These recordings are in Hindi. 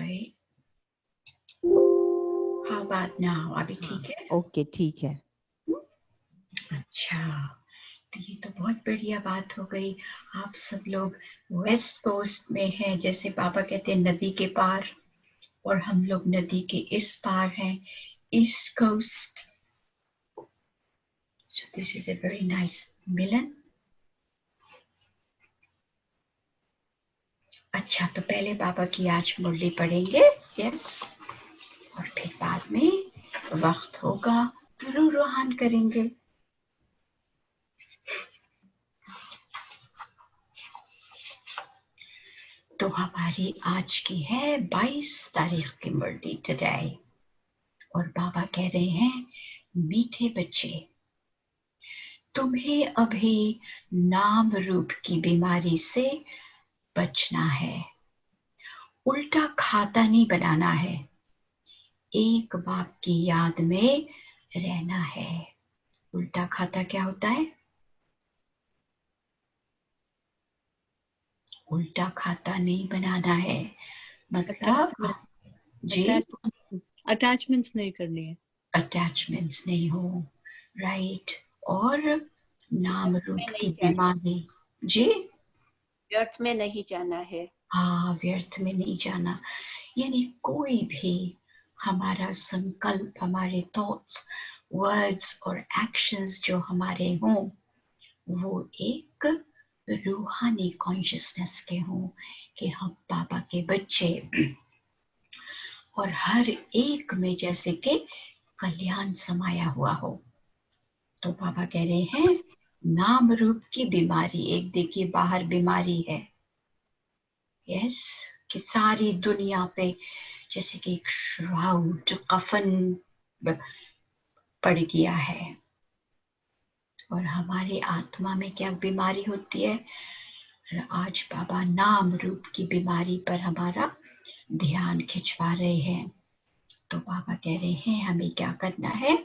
right? How about now? अभी ठीक है? ओके ठीक है। अच्छा, तो ये तो बहुत बढ़िया बात हो गई। आप सब लोग वेस्ट कोस्ट में हैं, जैसे पापा कहते हैं नदी के पार, और हम लोग नदी के इस पार हैं, east coast. So this is a very nice milan. अच्छा, तो पहले बाबा की आज मुरली पढ़ेंगे, यस, और फिर बाद में वक्त होगा तो रूहान करेंगे। तो हमारी आज की है 22 तारीख की मुरली टुडे, और बाबा कह रहे हैं, मीठे बच्चे, तुम्हें अभी नाम रूप की बीमारी से बचना है, उल्टा खाता नहीं बनाना है, एक बाप की याद में रहना है। उल्टा खाता क्या होता है? उल्टा खाता नहीं बनाना है, मतलब जी, अटैचमेंट्स नहीं करनी है, अटैचमेंट्स नहीं हो, राइट। और नाम रूप की बीमारी, जी, व्यर्थ में नहीं जाना है। हाँ, व्यर्थ में नहीं जाना, यानी कोई भी हमारा संकल्प, हमारे थॉट्स, वर्ड्स और एक्शंस जो हमारे हों, वो एक रूहानी कॉन्शियसनेस के हों कि हम पापा के बच्चे, और हर एक में जैसे कि कल्याण समाया हुआ हो। तो पापा कह रहे हैं, नाम रूप की बीमारी, एक देखिए बाहर बीमारी है, यस, कि सारी दुनिया पे जैसे कि एक श्राउड, कफन पड़ गया है, और हमारी आत्मा में क्या बीमारी होती है? आज बाबा नाम रूप की बीमारी पर हमारा ध्यान खिंचवा रहे हैं। तो बाबा कह रहे हैं, हमें क्या करना है?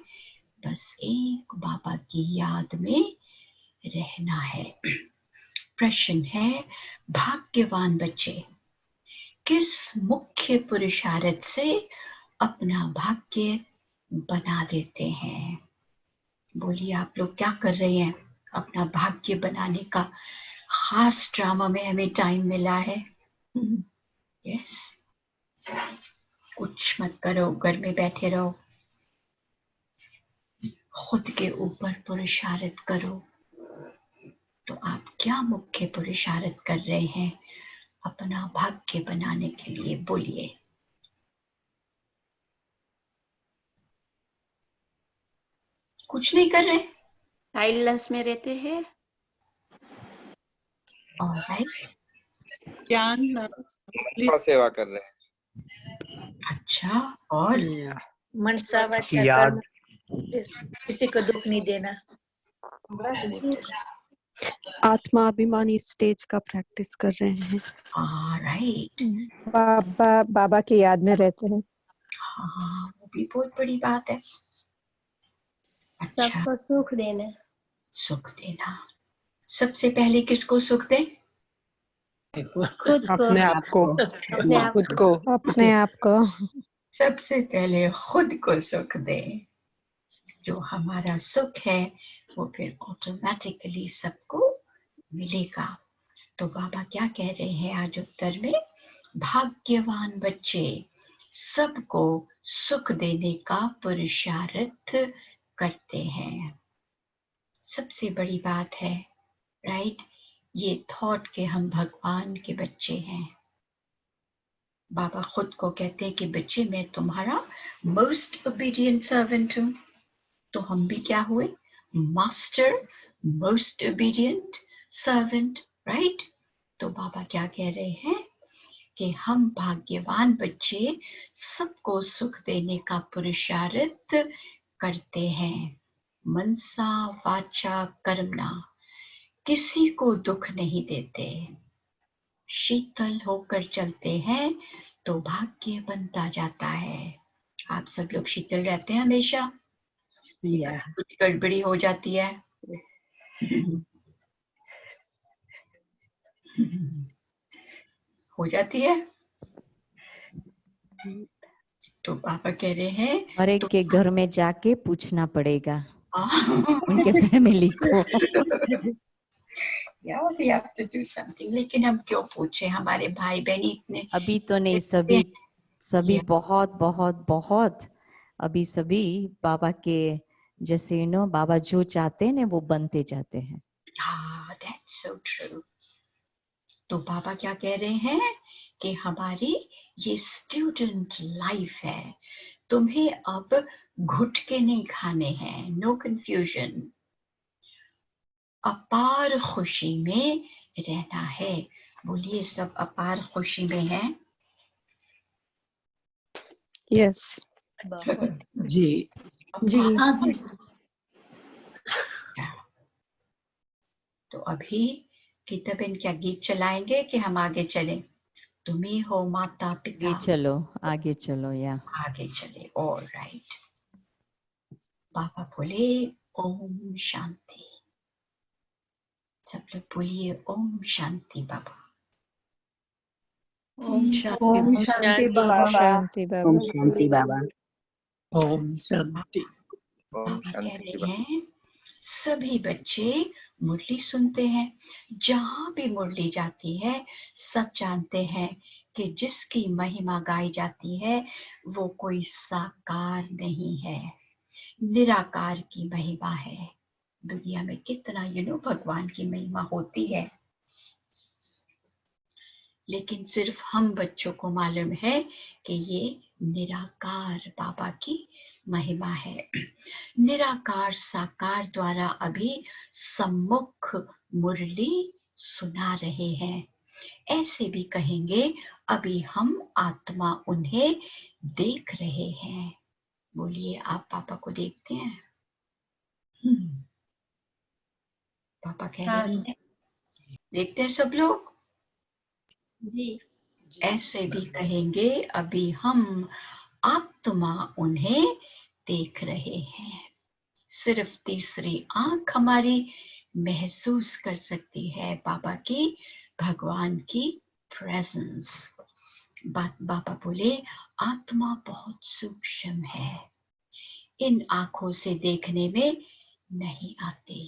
बस एक बाबा की याद में रहना है। प्रश्न है, भाग्यवान बच्चे किस मुख्य पुरुषार्थ से अपना भाग्य बना देते हैं? बोलिए, आप लोग क्या कर रहे हैं अपना भाग्य बनाने का? खास ड्रामा में हमें टाइम मिला है, यस। कुछ मत करो, घर में बैठे रहो, खुद के ऊपर पुरुषार्थ करो। तो आप क्या मुख्य पुरुषार्थ कर रहे हैं अपना भाग्य बनाने के लिए? बोलिए। कुछ नहीं कर रहे, साइलेंस में रहते हैं। ऑलराइट, ज्ञान सेवा कर रहे हैं। अच्छा, और मनसा वाचा कर्म, किसी को दुख नहीं देना। आत्माभिमानी स्टेज का प्रैक्टिस कर रहे हैं। ऑलराइट, बाबा की याद में रहते हैं। हाँ, वो भी बहुत बड़ी बात है। अच्छा, सबको सुख देना। सुख देना। सबसे पहले किसको सुख दें? खुद को, अपने आप को, अपने आप को सबसे पहले खुद को सुख दें। जो हमारा सुख है वो फिर ऑटोमेटिकली सबको मिलेगा। तो बाबा क्या कह रहे हैं आज उत्तर में? भाग्यवान बच्चे सबको सुख देने का पुरुषार्थ करते हैं। सबसे बड़ी बात है, राइट, ये थॉट के हम भगवान के बच्चे हैं। बाबा खुद को कहते हैं कि बच्चे, मैं तुम्हारा मोस्ट ओबीडिएंट सर्वेंट हूं। तो हम भी क्या हुए? Master most obedient servant, right. तो बाबा क्या कह रहे हैं कि हम भाग्यवान बच्चे सबको सुख देने का पुरुषार्थ करते हैं। मनसा वाचा कर्मणा, किसी को दुख नहीं देते, शीतल होकर चलते हैं तो भाग्य बनता जाता है। आप सब लोग शीतल रहते हैं हमेशा? कुछ गड़बड़ी हो जाती है हो जाती है। तो पापा कह रहे हैं हर एक के घर में जाके पूछना पड़ेगा उनके तो फैमिली को। Yeah, we have to do something. लेकिन हम क्यों पूछे, हमारे भाई बहन इतने अभी तो नहीं, सभी बहुत बहुत बहुत अभी सभी बाबा के जैसे बाबा जो चाहते हैं ना वो बनते जाते हैं। हाँ, that's so true. तो बाबा क्या कह रहे हैं कि हमारी ये स्टूडेंट लाइफ है, तुम्हें अब घुट के नहीं खाने हैं, नो कंफ्यूजन, अपार खुशी में रहना है। बोलिए सब अपार खुशी में है। यस जी जी हाँ जी। तो अभी गीता बहन क्या गीत चलाएंगे कि हम आगे चलें? तुम्ही हो माता पिता, आगे चलो या आगे चले। All right. पापा बोले ओम शांति, सब लोग बोलिए ओम शांति बाबा। ओम शांति। शांति ओम शांति बाबा। ओम शांति बाबा। ओम शांति। ओम पापा कह शांति रहे हैं सभी बच्चे मुरली सुनते हैं, जहां भी मुरली जाती है सब जानते हैं कि जिसकी महिमा गाई जाती है वो कोई साकार नहीं है, निराकार की महिमा है। दुनिया में कितना भगवान की महिमा होती है, लेकिन सिर्फ हम बच्चों को मालूम है कि ये निराकार बाबा की महिमा है। निराकार साकार द्वारा अभी सम्मुख मुरली सुना रहे हैं। ऐसे भी कहेंगे अभी हम आत्मा उन्हें देख रहे हैं। बोलिए आप पापा को देखते हैं? पापा कह रहे हैं देखते हैं सब लोग। जी ऐसे भी कहेंगे अभी हम आत्मा उन्हें देख रहे हैं। सिर्फ तीसरी आंख हमारी महसूस कर सकती है बाबा की, भगवान की प्रेजेंस। बाबा बोले आत्मा बहुत सूक्ष्म है, इन आंखों से देखने में नहीं आती।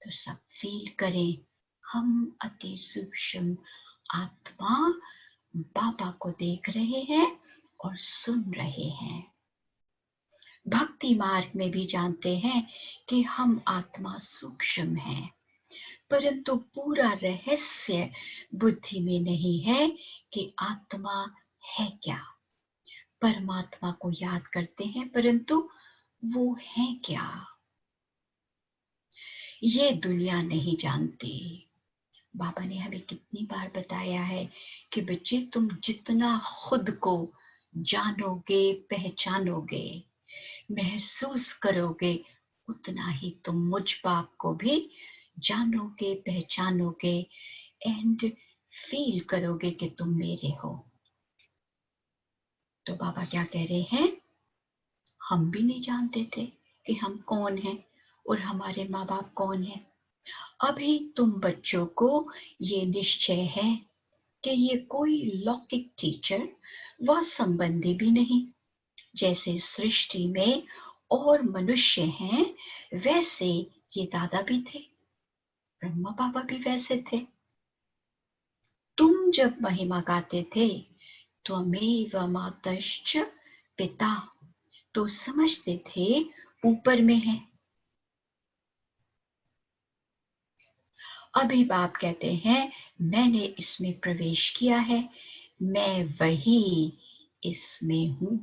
तो सब फील करें हम अति सूक्ष्म आत्मा बाबा को देख रहे हैं और सुन रहे हैं। भक्ति मार्ग में भी जानते हैं कि हम आत्मा सूक्ष्म हैं, परंतु पूरा रहस्य बुद्धि में नहीं है कि आत्मा है क्या। परमात्मा को याद करते हैं परंतु वो है क्या, ये दुनिया नहीं जानती। बाबा ने हमें कितनी बार बताया है कि बच्चे तुम जितना खुद को जानोगे, पहचानोगे, महसूस करोगे, उतना ही तुम मुझ बाप को भी जानोगे, पहचानोगे एंड फील करोगे कि तुम मेरे हो। तो बाबा क्या कह रहे हैं, हम भी नहीं जानते थे कि हम कौन हैं और हमारे माँ बाप कौन हैं। अभी तुम बच्चों को ये निश्चय है कि ये कोई लौकिक टीचर व संबंधी भी नहीं। जैसे सृष्टि में और मनुष्य हैं वैसे ये दादा भी थे, ब्रह्मा बाबा भी वैसे थे। तुम जब महिमा गाते थे त्वमेव मातश्च पिता, तो समझते थे ऊपर में है। अभी बाप कहते हैं मैंने इसमें प्रवेश किया है, मैं वही इसमें हूं।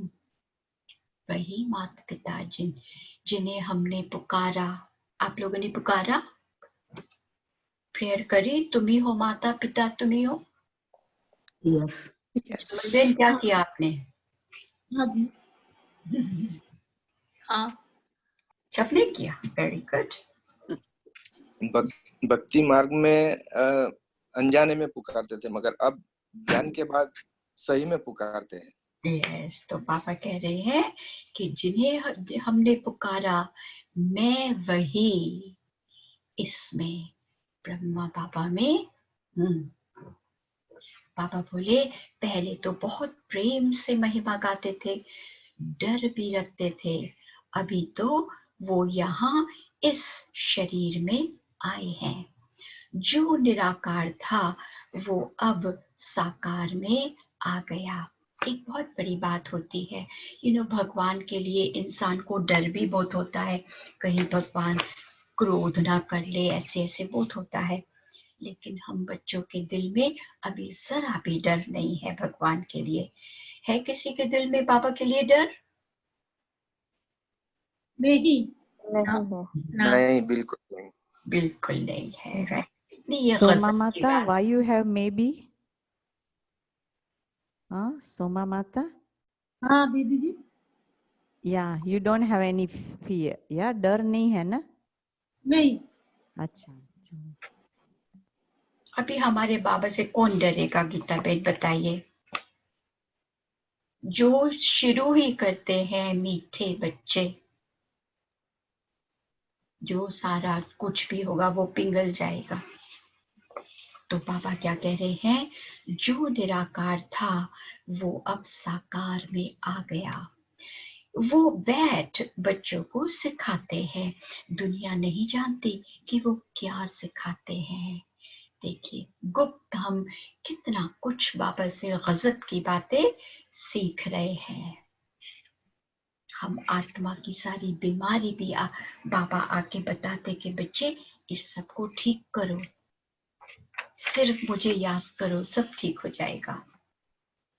वही माता पिता जिन्हें हमने पुकारा, आप लोगों ने पुकारा, प्रेयर करी, तुम ही हो माता पिता, तुम ही हो। यस मंदिर क्या किया आपने? हाँ जी हाँ सबने किया, वेरी गुड। भक्ति मार्ग में अनजाने में पुकारते थे, मगर अब ज्ञान के बाद सही में पुकारते हैं। यस, तो पापा कह रहे हैं कि जिन्हें हमने पुकारा मैं वही इसमें, ब्रह्मा बाबा में हूँ। बाबा बोले पहले तो बहुत प्रेम से महिमा गाते थे, डर भी रखते थे, अभी तो वो यहाँ इस शरीर में आए हैं। जो निराकार था वो अब साकार में आ गया। एक बहुत बड़ी बात होती है, भगवान के लिए इंसान को डर भी बहुत होता है, कहीं भगवान क्रोध ना कर ले, ऐसे ऐसे बहुत होता है। लेकिन हम बच्चों के दिल में अभी जरा भी डर नहीं है भगवान के लिए। है किसी के दिल में बाबा के लिए डर? नहीं, नहीं, बिल्कुल नहीं। बिल्कुल नहीं है, राइट। ये सोमा माता, why you have maybe? हाँ, सोमा माता? हाँ दीदी जी। Yeah, you don't have any fear. Yeah, डर नहीं है ना? नहीं। अच्छा। अभी हमारे बाबा से कौन डरेगा गीता बेन, बताइए। जो शुरू ही करते हैं मीठे बच्चे, जो सारा कुछ भी होगा वो पिघल जाएगा। तो बाबा क्या कह रहे हैं, जो निराकार था वो अब साकार में आ गया। वो बैठ बच्चों को सिखाते हैं, दुनिया नहीं जानती कि वो क्या सिखाते हैं। देखिए गुप्त हम कितना कुछ बाबा से गजब की बातें सीख रहे हैं। हम आत्मा की सारी बीमारी भी बाबा आके बताते कि बच्चे इस सब को ठीक करो, सिर्फ मुझे याद करो, सब ठीक हो जाएगा।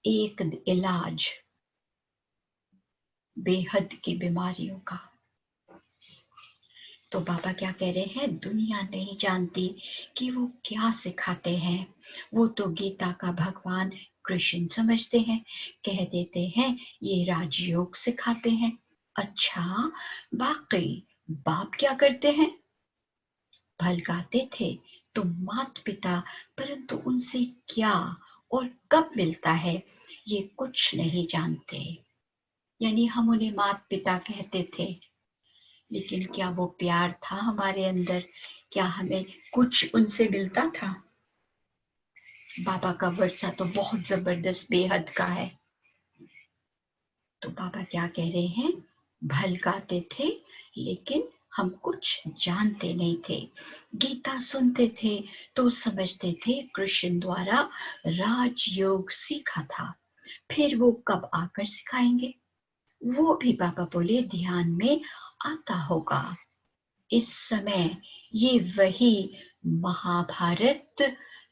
एक इलाज बेहद की बीमारियों का। तो बाबा क्या कह रहे हैं, दुनिया नहीं जानती कि वो क्या सिखाते हैं। वो तो गीता का भगवान कृष्ण समझते हैं, कह देते हैं ये राजयोग सिखाते हैं। अच्छा, बाकी बाप क्या करते हैं? भलकाते थे तो माता पिता, परंतु उनसे क्या और कब मिलता है ये कुछ नहीं जानते। यानी हम उन्हें माता पिता कहते थे, लेकिन क्या वो प्यार था हमारे अंदर? क्या हमें कुछ उनसे मिलता था? बाबा का वर्षा तो बहुत जबरदस्त बेहद का है। तो बाबा क्या कह रहे हैं, भलकाते थे लेकिन हम कुछ जानते नहीं थे। गीता सुनते थे तो समझते थे कृष्ण द्वारा राजयोग सीखा था, फिर वो कब आकर सिखाएंगे वो भी बाबा बोले ध्यान में आता होगा। इस समय ये वही महाभारत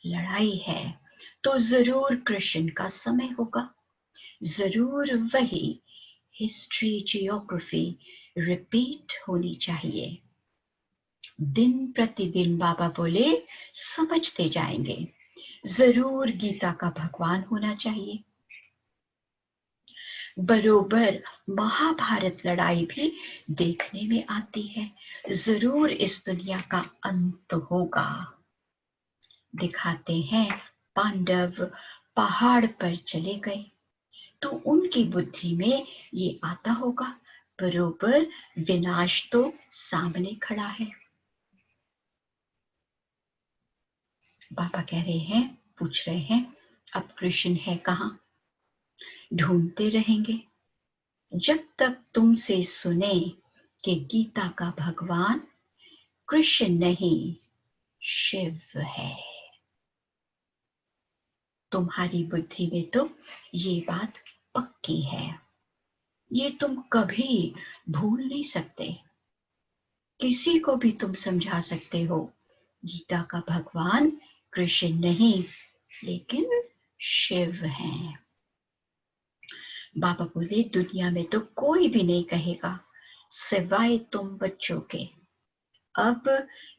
लड़ाई है, तो जरूर कृष्ण का समय होगा, जरूर वही हिस्ट्री जियोग्राफी रिपीट होनी चाहिए। दिन प्रतिदिन बाबा बोले समझते जाएंगे, जरूर गीता का भगवान होना चाहिए। बरोबर महाभारत लड़ाई भी देखने में आती है, जरूर इस दुनिया का अंत होगा। दिखाते हैं पांडव पहाड़ पर चले गए तो उनकी बुद्धि में ये आता होगा, बरोबर विनाश तो सामने खड़ा है। बाबा कह रहे हैं, पूछ रहे हैं अब कृष्ण है कहाँ? ढूंढते रहेंगे जब तक तुमसे सुने कि गीता का भगवान कृष्ण नहीं शिव है। तुम्हारी बुद्धि में तो ये बात पक्की है, ये तुम कभी भूल नहीं सकते। किसी को भी तुम समझा सकते हो गीता का भगवान कृष्ण नहीं लेकिन शिव हैं। बाबा बोले दुनिया में तो कोई भी नहीं कहेगा सिवाय तुम बच्चों के। अब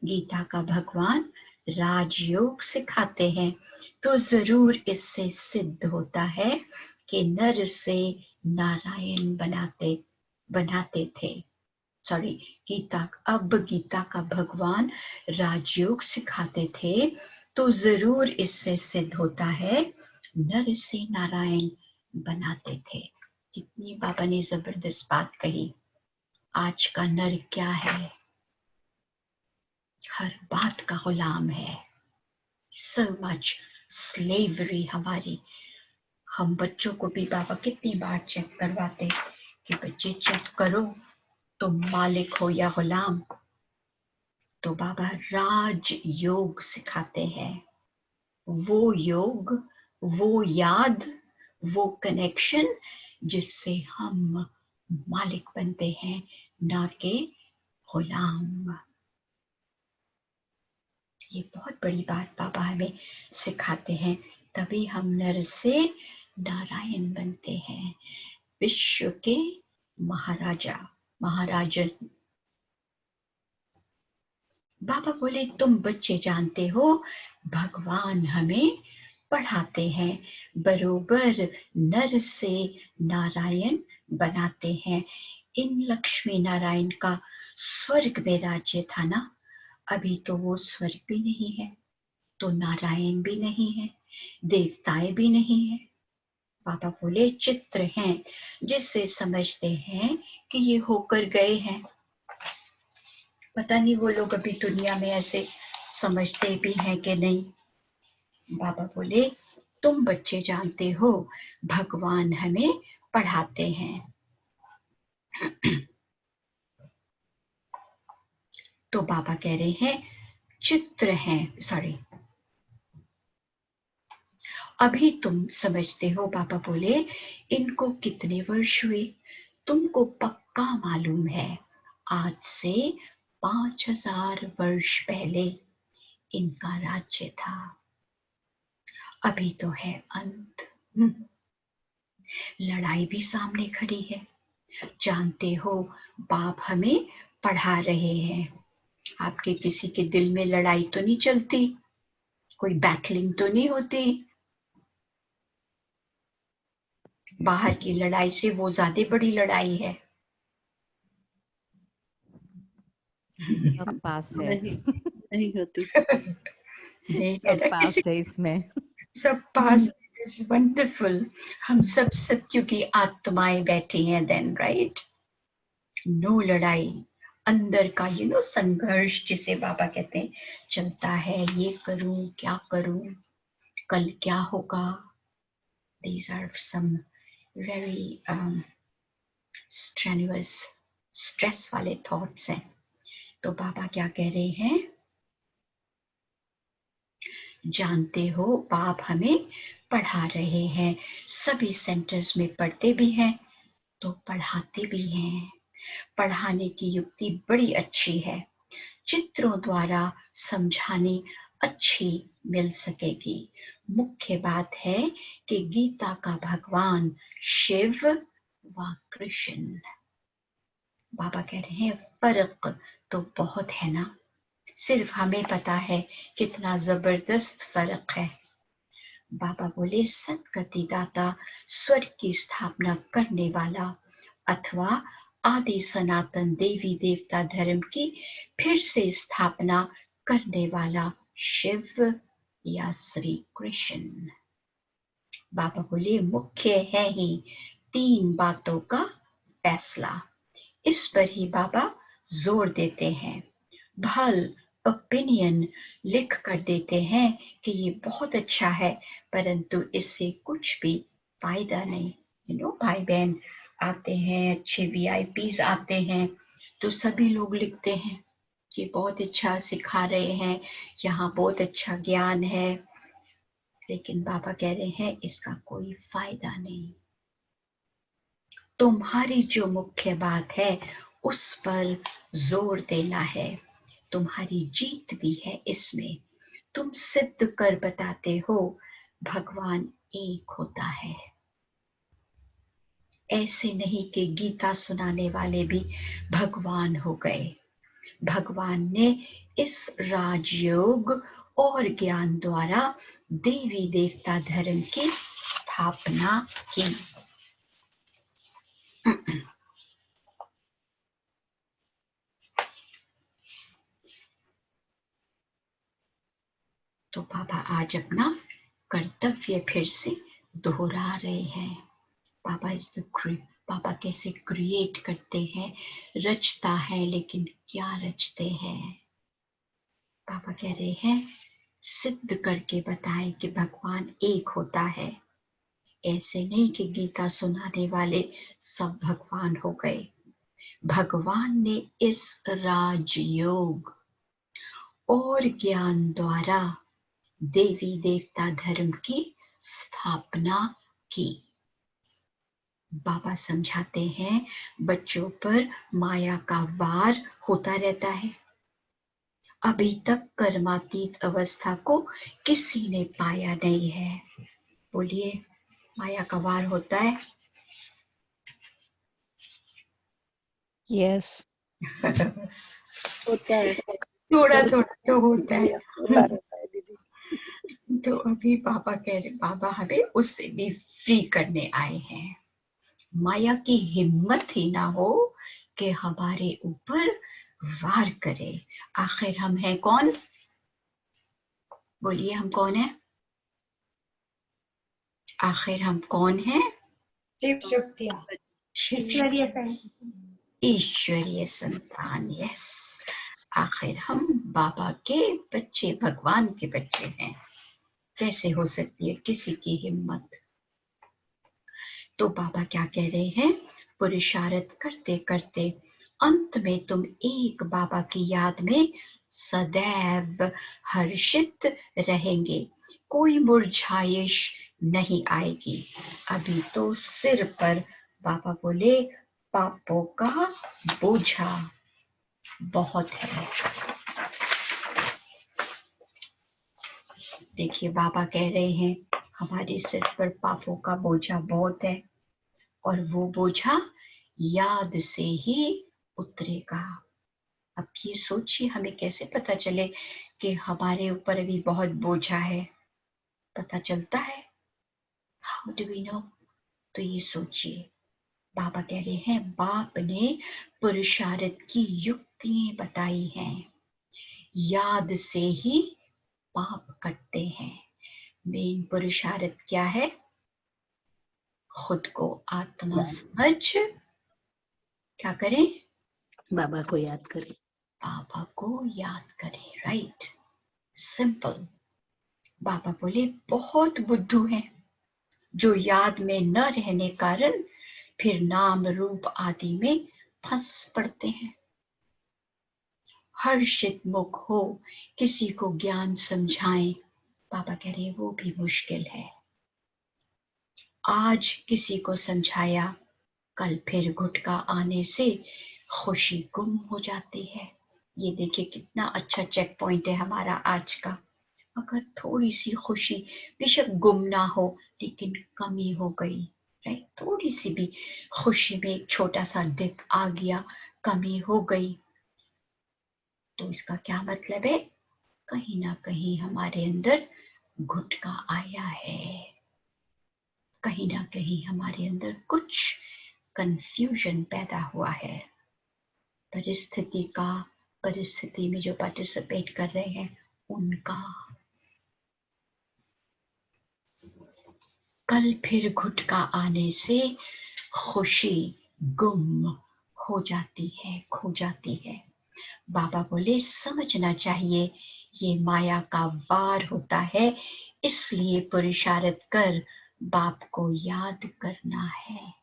गीता का भगवान राजयोग सिखाते हैं तो जरूर इससे सिद्ध होता है कि नर से नारायण बनाते थे। सॉरी, अब गीता का भगवान राजयोग सिखाते थे तो जरूर इससे सिद्ध होता है नर से नारायण बनाते थे। कितनी बाबा ने जबरदस्त बात कही। आज का नर क्या है? हर बात का गुलाम है। So much स्लेवरी हमारी। हम बच्चों को भी बाबा कितनी बार चेक करवाते कि बच्चे चेक करो तुम मालिक हो या गुलाम। तो बाबा राज योग सिखाते हैं, वो योग, वो याद, वो कनेक्शन जिससे हम मालिक बनते हैं, ना कि गुलाम। ये बहुत बड़ी बात बाबा हमें सिखाते हैं। तभी हम नर से नारायण बनते हैं, विश्व के महाराजा महाराजन। बाबा बोले तुम बच्चे जानते हो भगवान हमें पढ़ाते हैं, बरोबर नर से नारायण बनाते हैं। इन लक्ष्मी नारायण का स्वर्ग में राज्य था ना, अभी तो वो स्वर्ग भी नहीं है, तो नारायण भी नहीं है, देवताएं भी नहीं है। बाबा बोले चित्र हैं जिससे समझते हैं कि ये होकर गए हैं। पता नहीं वो लोग अभी दुनिया में ऐसे समझते भी हैं कि नहीं। बाबा बोले तुम बच्चे जानते हो भगवान हमें पढ़ाते हैं। तो बाबा कह रहे हैं चित्र हैं, सॉरी, अभी तुम समझते हो। बाबा बोले इनको कितने वर्ष हुए, तुमको पक्का मालूम है आज से 5000 वर्ष पहले इनका राज्य था, अभी तो है अंत। लड़ाई भी सामने खड़ी है, जानते हो बाप हमें पढ़ा रहे हैं। आपके किसी के दिल में लड़ाई तो नहीं चलती, कोई बैटलिंग तो नहीं होती। बाहर की लड़ाई से वो ज्यादा बड़ी लड़ाई है। सब पास है। नहीं होती। नहीं है सब ना पास किसी, है इसमें। सब पास इज वंडरफुल। हम सब सत्य की आत्माएं बैठी हैं देन, राइट। नो लड़ाई, अंदर का संघर्ष जिसे बाबा कहते हैं चलता है, ये करूं क्या करूं, कल क्या होगा। These are some very strenuous, stress वाले thoughts हैं। तो बाबा क्या कह रहे हैं, जानते हो बाप हमें पढ़ा रहे हैं, सभी सेंटर्स में पढ़ते भी हैं तो पढ़ाते भी हैं। पढ़ाने की युक्ति बड़ी अच्छी है, चित्रों द्वारा समझानी अच्छी मिल सकेगी। मुख्य बात है कि गीता का भगवान शिव व कृष्ण। बाबा कह रहे हैं फर्क तो बहुत है ना, सिर्फ हमें पता है कितना जबरदस्त फर्क है। बाबा बोले सदगति दाता, स्वर्ग की स्थापना करने वाला अथवा आदि सनातन देवी देवता धर्म की फिर से स्थापना करने वाला शिव या श्री कृष्ण। बाबा बोले मुख्य है ही 3 बातों का फैसला, इस पर ही बाबा जोर देते हैं। भल ओपिनियन लिख कर देते हैं कि ये बहुत अच्छा है, परंतु इससे कुछ भी फायदा नहीं। भाई बहन आते हैं, अच्छे VIPs आते हैं, तो सभी लोग लिखते हैं कि बहुत अच्छा सिखा रहे हैं, यहाँ बहुत अच्छा ज्ञान है, लेकिन बाबा कह रहे हैं इसका कोई फायदा नहीं। तुम्हारी जो मुख्य बात है उस पर जोर देना है, तुम्हारी जीत भी है इसमें। तुम सिद्ध कर बताते हो भगवान एक होता है। ऐसे नहीं कि गीता सुनाने वाले भी भगवान हो गए। भगवान ने इस राजयोग और ज्ञान द्वारा देवी देवता धर्म की स्थापना की। तो बाबा आज अपना कर्तव्य फिर से दोहरा रहे हैं। बाबा इज द बाबा कैसे क्रिएट करते हैं, रचता है, लेकिन क्या रचते हैं। बाबा कह रहे हैं सिद्ध करके बताएं कि भगवान एक होता है। ऐसे नहीं कि गीता सुनाने वाले सब भगवान हो गए। भगवान ने इस राजयोग और ज्ञान द्वारा देवी देवता धर्म की स्थापना की। बाबा समझाते हैं बच्चों पर माया का वार होता रहता है। अभी तक कर्मातीत अवस्था को किसी ने पाया नहीं है। बोलिए, माया का वार होता है? यस। होता है। थोड़ा थोड़ा तो होता है। होता रहता है दीदी। तो अभी बाबा कह रहे, बाबा हमें उससे भी फ्री करने आए हैं। माया की हिम्मत ही ना हो कि हमारे ऊपर वार करे। आखिर हम हैं कौन? बोलिए, हम कौन है? आखिर हम कौन है? शिव शक्तियाँ, ईश्वरीय संतान। यस, आखिर हम बाबा के बच्चे, भगवान के बच्चे हैं। कैसे हो सकती है किसी की हिम्मत? तो बाबा क्या कह रहे हैं? पुरुषार्थ करते करते अंत में तुम एक बाबा की याद में सदैव हर्षित रहेंगे। कोई मुरझाइश नहीं आएगी। अभी तो सिर पर बाबा बोले पापों का बोझा बहुत है। देखिए, बाबा कह रहे हैं हमारे सिर पर पापों का बोझा बहुत है, और वो बोझा याद से ही उतरेगा। अब ये सोचिए, हमें कैसे पता चले कि हमारे ऊपर अभी बहुत बोझा है? पता चलता है, हाउ डू वी नो? तो ये सोचिए, बाबा कह रहे हैं बाप ने पुरुषार्थ की युक्तियां बताई हैं। याद से ही पाप कटते हैं। मेन पुरुषार्थ क्या है? खुद को आत्मा समझ क्या करें? बाबा को याद करें। बाबा को याद करें। Right, simple. बाबा बोले बहुत बुद्धू हैं जो याद में न रहने कारण फिर नाम रूप आदि में फंस पड़ते हैं। हर्षित मुख हो किसी को ज्ञान समझाएं, बाबा कह रहे वो भी मुश्किल है। आज किसी को समझाया, कल फिर गुटका आने से खुशी गुम हो जाती है। ये देखिए कितना अच्छा चेक पॉइंट है हमारा आज का। अगर थोड़ी सी खुशी बेशक गुम ना हो लेकिन कमी हो गई, राइट, थोड़ी सी भी खुशी में एक छोटा सा डिप आ गया, कमी हो गई, तो इसका क्या मतलब है? कहीं ना कहीं हमारे अंदर गुटका आया है। कहीं ना कहीं हमारे अंदर कुछ कंफ्यूजन पैदा हुआ है। परिस्थिति में जो पार्टिसिपेट कर रहे हैं उनका। कल फिर गुटका आने से खुशी गुम हो जाती है, खो जाती है। बाबा बोले समझना चाहिए ये माया का वार होता है, इसलिए पुरुषार्थ कर बाप को याद करना है।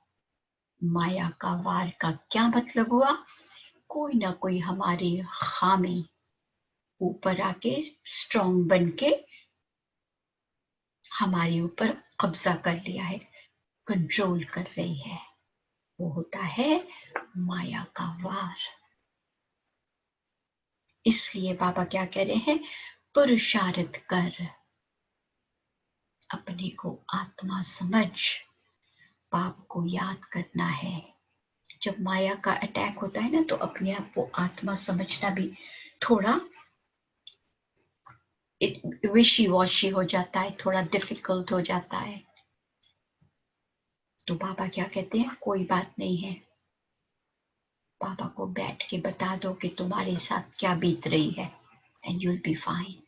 माया का वार का क्या मतलब हुआ? कोई ना कोई हमारी खामी ऊपर आके स्ट्रॉन्ग बन के हमारे ऊपर कब्जा कर लिया है, कंट्रोल कर रही है। वो होता है माया का वार। इसलिए बाबा क्या कह रहे हैं? पुरुषार्थ कर, अपने को आत्मा समझ, बाप को याद करना है। जब माया का अटैक होता है ना, तो अपने आप को आत्मा समझना भी थोड़ा विशी वॉशी हो जाता है, थोड़ा डिफिकल्ट हो जाता है। तो बाबा क्या कहते हैं? कोई बात नहीं है, बाबा को बैठ के बता दो कि तुम्हारे साथ क्या बीत रही है, and you will be fine.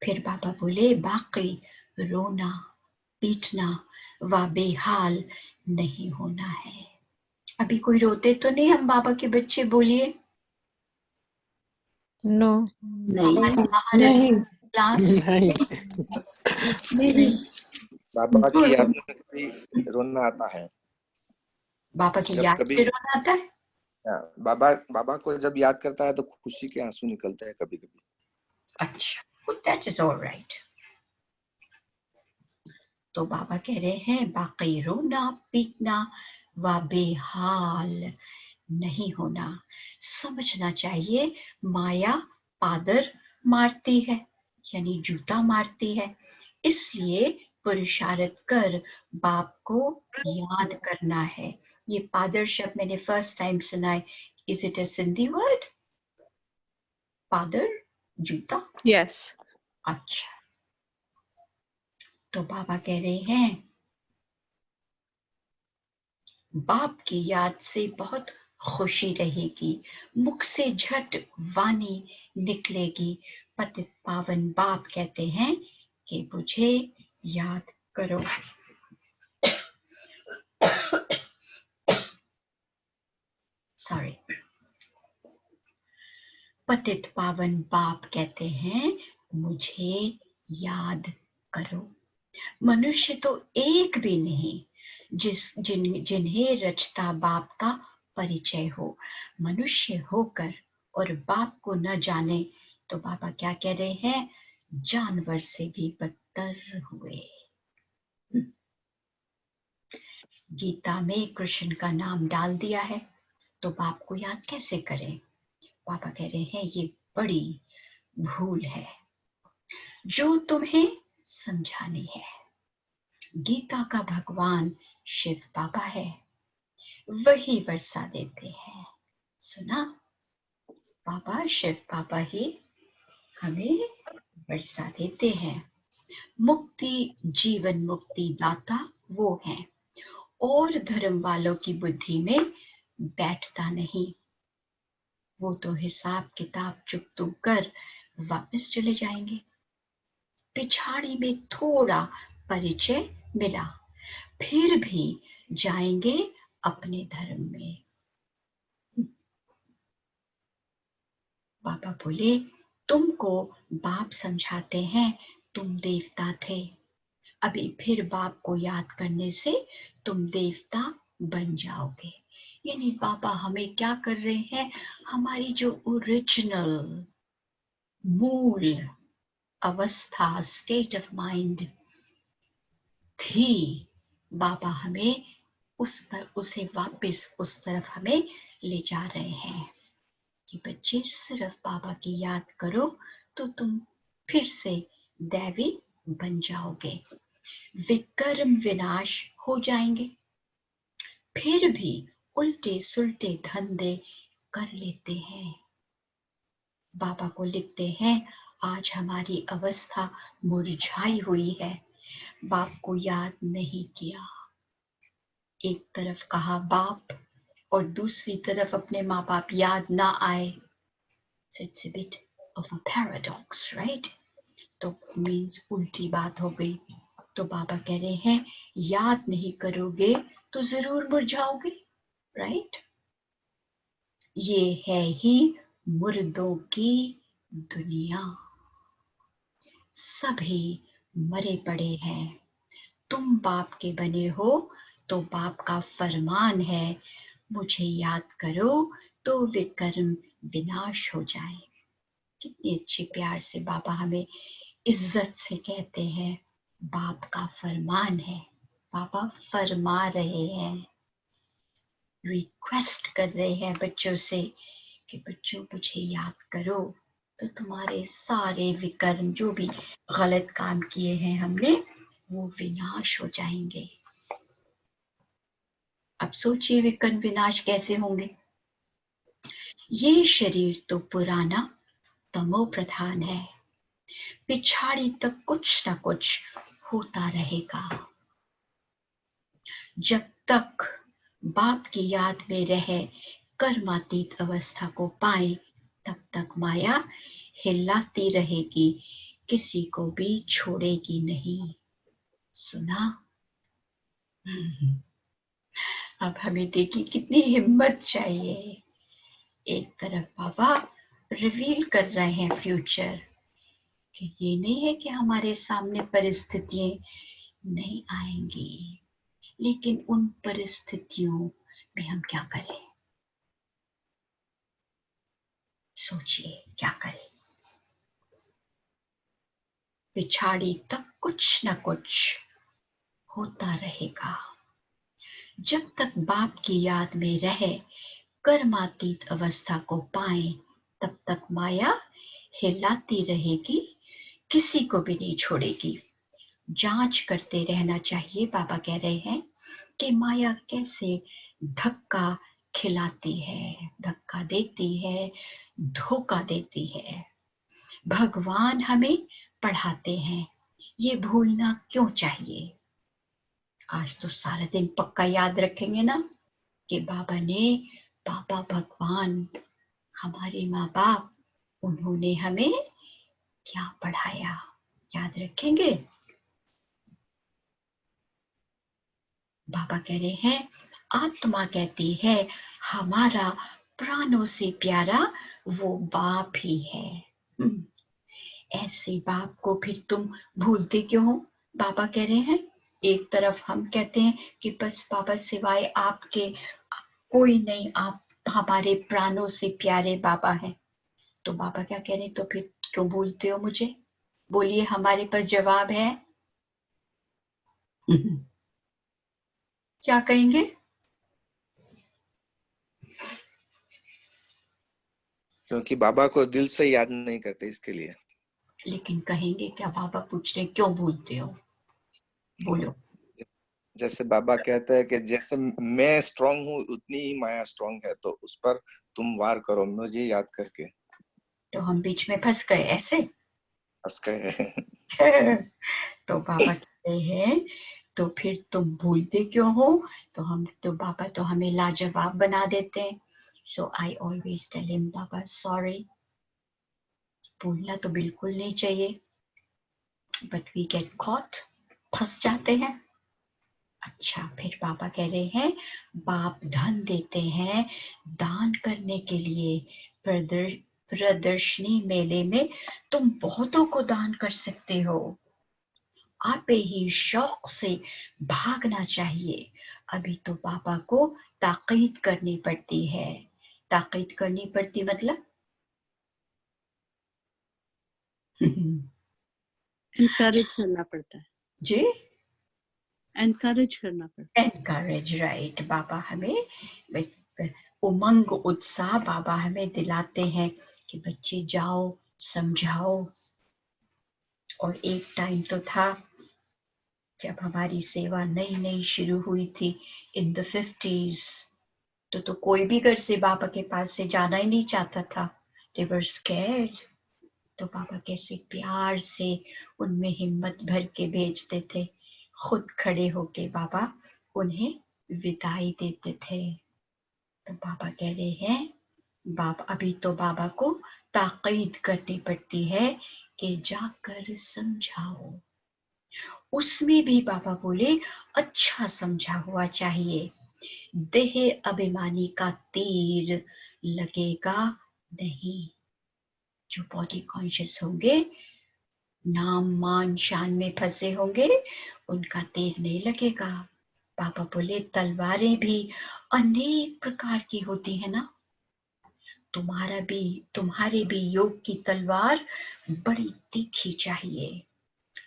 फिर बाबा बोले बाकी रोना पीटना व बेहाल नहीं होना है। अभी कोई रोते तो नहीं हम बाबा के बच्चे? बोलिए, नो नहीं हमारी महारथी क्लास नहीं बाबा की याद में कभी रोना आता है। बाबा की जब याद कभी पे रोना आता है। बाबा को जब याद करता है तो खुशी के आंसू निकलते हैं कभी कभी। अच्छा, दैट इज ऑलराइट। तो बाबा कह रहे हैं बाकी रोना पीटना व बेहाल नहीं होना। समझना चाहिए माया पादर मारती है, यानी जूता मारती है, इसलिए पुरुषार्थ कर बाप को याद करना है। ये पादर शब्द मैंने फर्स्ट टाइम सुना है। Is it a Sindhi word? पादर जूता? यस अच्छा, तो बाबा कह रहे हैं बाप की याद से बहुत खुशी रहेगी, मुख से झट वाणी निकलेगी। पतित पावन बाप कहते हैं कि मुझे याद करो। सॉरी, पतित पावन बाप कहते हैं मुझे याद करो। मनुष्य तो एक भी नहीं जिन्हें रचता बाप का परिचय हो। मनुष्य होकर और बाप को न जाने तो बाबा क्या कह रहे हैं, जानवर से भी बदतर हुए। गीता में कृष्ण का नाम डाल दिया है तो बाप को याद कैसे करें? बाबा कह रहे हैं ये बड़ी भूल है जो तुम्हें समझानी है। गीता का भगवान शिव बाबा है, वही वर्षा देते हैं। सुना, बाबा शिव बाबा ही हमें वर्षा देते हैं। मुक्ति जीवन मुक्ति दाता वो हैं, और धर्म वालों की बुद्धि में बैठता नहीं। वो तो हिसाब किताब चुकतू कर वापस चले जाएंगे। पिछाड़ी में थोड़ा परिचय मिला, फिर भी जाएंगे अपने धर्म में। बाबा बोले तुमको बाप समझाते हैं तुम देवता थे, अभी फिर बाप को याद करने से तुम देवता बन जाओगे। यानी बाबा हमें क्या कर रहे हैं, हमारी जो ओरिजिनल मूल अवस्था स्टेट ऑफ माइंड थी, बाबा हमें उसे वापस उस तरफ हमें ले जा रहे हैं कि बच्चे सिर्फ बाबा की याद करो तो तुम फिर से दैवी बन जाओगे, विकर्म विनाश हो जाएंगे। फिर भी उल्टे सुल्टे धंधे कर लेते हैं। बाबा को लिखते हैं आज हमारी अवस्था मुरझाई हुई है, बाप को याद नहीं किया। एक तरफ कहा बाप और दूसरी तरफ अपने माँ बाप याद ना आए। So it's a bit of a paradox, right? तो मीन्स उल्टी बात हो गई। तो बाबा कह रहे हैं याद नहीं करोगे तो जरूर मुरझाओगे, राइट? ये है ही मुर्दों की दुनिया, सभी मरे पड़े हैं। तुम बाप के बने हो तो बाप का फरमान है मुझे याद करो तो विकर्म विनाश हो जाए। कितनी अच्छी प्यार से बाबा हमें इज्जत से कहते हैं बाप का फरमान है। बाबा फरमा रहे हैं, रिक्वेस्ट कर रहे हैं बच्चों से कि बच्चों मुझे याद करो तो तुम्हारे सारे विकर्म जो भी गलत काम किए हैं हमने वो विनाश हो जाएंगे। अब सोचिए विकर्म विनाश कैसे होंगे। ये शरीर तो पुराना तमो प्रधान है, पिछाड़ी तक कुछ ना कुछ होता रहेगा। जब तक बाप की याद में रहे कर्मातीत अवस्था को पाए तब तक माया हिलाती रहेगी, किसी को भी छोड़ेगी नहीं। सुना? अब हमें देखिए कितनी हिम्मत चाहिए। एक तरफ बाबा रिवील कर रहे हैं फ्यूचर, कि ये नहीं है कि हमारे सामने परिस्थितियां नहीं आएंगी, लेकिन उन परिस्थितियों में हम क्या करें? सोचिए क्या करें। पिछाड़ी तक कुछ न कुछ होता रहेगा। जब तक बाप की याद में रहे, कर्मातीत अवस्था को पाए, तब तक माया हिलाती रहेगी, किसी को भी नहीं छोड़ेगी। जांच करते रहना चाहिए। बाबा कह रहे हैं कि माया कैसे धक्का खिलाती है, धक्का देती है, धोखा देती है। भगवान हमें पढ़ाते हैं, ये भूलना क्यों चाहिए? आज तो सारा दिन पक्का याद रखेंगे ना कि बाबा भगवान, हमारे माँ बाप, उन्होंने हमें क्या पढ़ाया, याद रखेंगे। बाबा कह रहे हैं, आत्मा कहती है हमारा प्राणों से प्यारा वो बाप ही है। ऐसे बाप को फिर तुम भूलते क्यों हो? बाबा कह रहे हैं, एक तरफ हम कहते हैं कि बस बाबा सिवाय आपके कोई नहीं, आप हमारे प्राणों से प्यारे बाबा हैं। तो बाबा क्या कह रहे हैं, तो फिर क्यों भूलते हो मुझे? बोलिए, हमारे पास जवाब है। क्या कहेंगे? क्योंकि बाबा को दिल से याद नहीं करते, इसके लिए। लेकिन कहेंगे क्या? बाबा पूछ रहे क्यों भूलते हो? बोलो। जैसे बाबा कहते हैं कि जैसे मैं स्ट्रांग हूँ उतनी ही माया स्ट्रांग है, तो उस पर तुम वार करो मुझे याद करके। तो हम बीच में फंस गए ऐसे। फंस गए। तो बाबा कहते हैं, तो फिर तुम भूलते क्यों हो? तो बाबा तो हमें लाजवाब बना देते हैं। So I always tell him, बाबा सॉरी, भूलना तो बिल्कुल नहीं चाहिए, बट वी गेट कॉट, फंस जाते हैं। अच्छा, फिर बाबा कह रहे हैं, बाप धन देते हैं दान करने के लिए। प्रदर्शनी मेले में तुम बहुतों को दान कर सकते हो। आपे ही शौक से भागना चाहिए। अभी तो बाबा को ताकीद करनी पड़ती है। ताकीद करनी पड़ती मतलब एनकरेज करना पड़ता है। जी, एनकरेज करना पड़ता है। Encourage, right. बाबा हमें उमंग उत्साह बाबा हमें दिलाते हैं कि बच्चे जाओ, समझाओ। और एक टाइम तो था जब हमारी सेवा नई नई शुरू हुई थी इन द 50s, तो कोई भी घर से बाबा के पास से जाना ही नहीं चाहता था। They were scared। तो बाबा कैसे प्यार से उनमें हिम्मत भर के भेजते थे, खुद खड़े होके बाबा उन्हें विदाई देते थे। तो बाबा कह रहे हैं, बाबा अभी तो बाबा को ताकीद करनी पड़ती है कि जाकर समझाओ। उसमें भी बाबा बोले अच्छा समझा हुआ चाहिए। देह अभिमानी का तीर लगेगा नहीं। जो बॉडी कॉन्शियस होंगे, नाम मान शान में फंसे होंगे, उनका तीर नहीं लगेगा। पापा बोले तलवारें भी अनेक प्रकार की होती है ना, तुम्हारे भी योग की तलवार बड़ी तीखी चाहिए।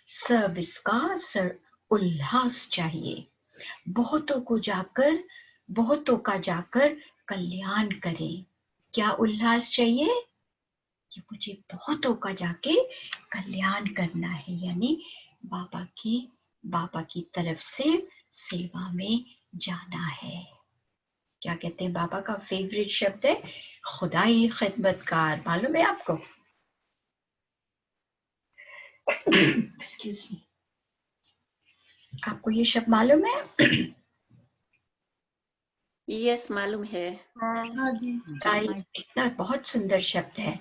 सर्विस का उल्लास चाहिए। बहुतों का जाकर कल्याण करें। क्या उल्लास चाहिए? कि मुझे बहुतों का जाके कल्याण करना है, यानी बाबा की तरफ से सेवा में जाना है। क्या कहते हैं? बाबा का फेवरेट शब्द है खुदाई खिदमतकार। मालूम है आपको? एक्सक्यूज मी, आपको ये शब्द मालूम है? यस, मालूम है। हाँ जी। कितना बहुत सुंदर शब्द है,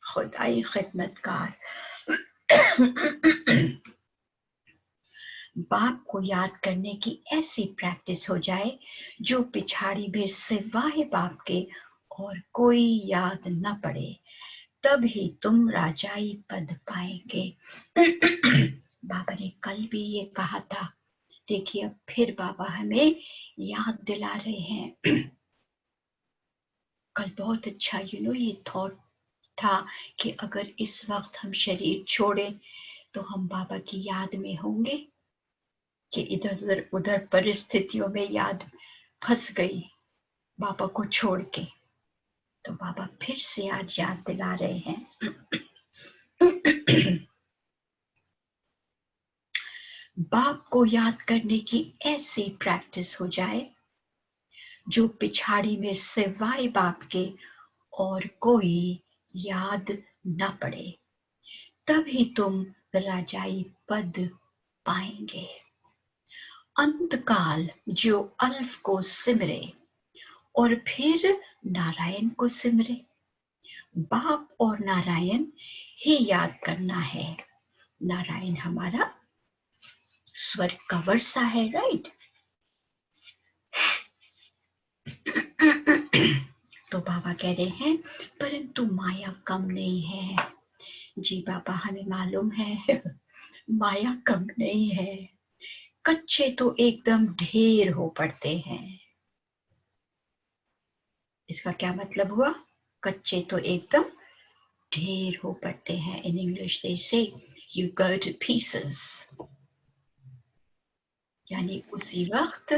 खुदाई खिदमतकार। बाप को याद करने की ऐसी प्रैक्टिस हो जाए जो पिछाड़ी भी सिवाय बाप के और कोई याद न पड़े। तब ही तुम राजाई पद पाएंगे। बाबा ने कल भी ये कहा था, देखिए अब फिर बाबा हमें याद दिला रहे हैं। कल बहुत अच्छा ये थॉट था कि अगर इस वक्त हम शरीर छोड़ें तो हम बाबा की याद में होंगे, कि इधर उधर परिस्थितियों में याद फंस गई बाबा को छोड़ के। तो बाबा फिर से आज याद दिला रहे हैं। बाप को याद करने की ऐसी प्रैक्टिस हो जाए जो पिछाड़ी में सिवाय बाप के और कोई याद न पड़े, तभी तुम राजाई पद पाएंगे। अंतकाल जो अल्फ को सिमरे और फिर नारायण को सिमरे, बाप और नारायण ही याद करना है। नारायण हमारा स्वर्ग का वर्षा है, राइट। तो बाबा कह रहे हैं परंतु माया कम नहीं है। जी बाबा हमें मालूम है माया कम नहीं है। कच्चे तो एकदम ढेर हो पड़ते हैं। इसका क्या मतलब हुआ? कच्चे तो एकदम ढेर हो पड़ते हैं। इन इंग्लिश दे से यू गो टू पीसेस, यानी उसी वक्त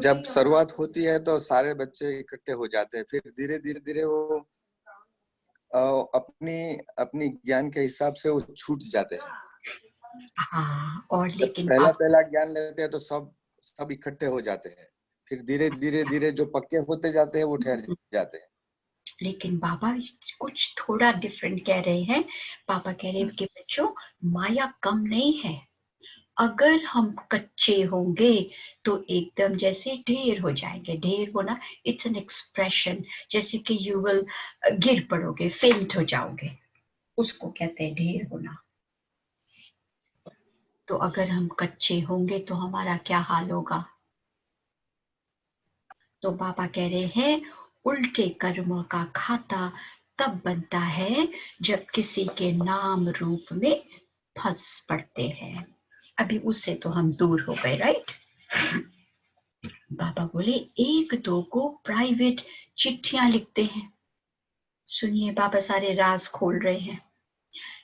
जब शुरुआत होती है तो सारे बच्चे इकट्ठे हो जाते हैं, फिर धीरे धीरे वो अपनी ज्ञान के हिसाब से वो छूट जाते हैं। हाँ, और लेकिन पहला ज्ञान लेते हैं तो सब इकट्ठे हो जाते हैं, फिर धीरे धीरे जो पक्के होते जाते हैं वो ठहर जाते हैं। लेकिन बाबा कुछ थोड़ा डिफरेंट कह रहे हैं। पापा कह रहे हैं कि बच्चों माया कम नहीं है। अगर हम कच्चे होंगे तो एकदम जैसे ढेर हो जाएंगे। ढेर होना इट्स एन एक्सप्रेशन, जैसे कि यू विल गिर पड़ोगे, फेंट हो जाओगे, उसको कहते हैं ढेर होना। तो अगर हम कच्चे होंगे तो हमारा क्या हाल होगा? तो बाबा कह रहे हैं उल्टे कर्मों का खाता तब बनता है जब किसी के नाम रूप में फंस पड़ते हैं। अभी उससे तो हम दूर हो गए, राइट। बाबा बोले एक दो को प्राइवेट चिट्ठियां लिखते हैं। सुनिए बाबा सारे राज खोल रहे हैं।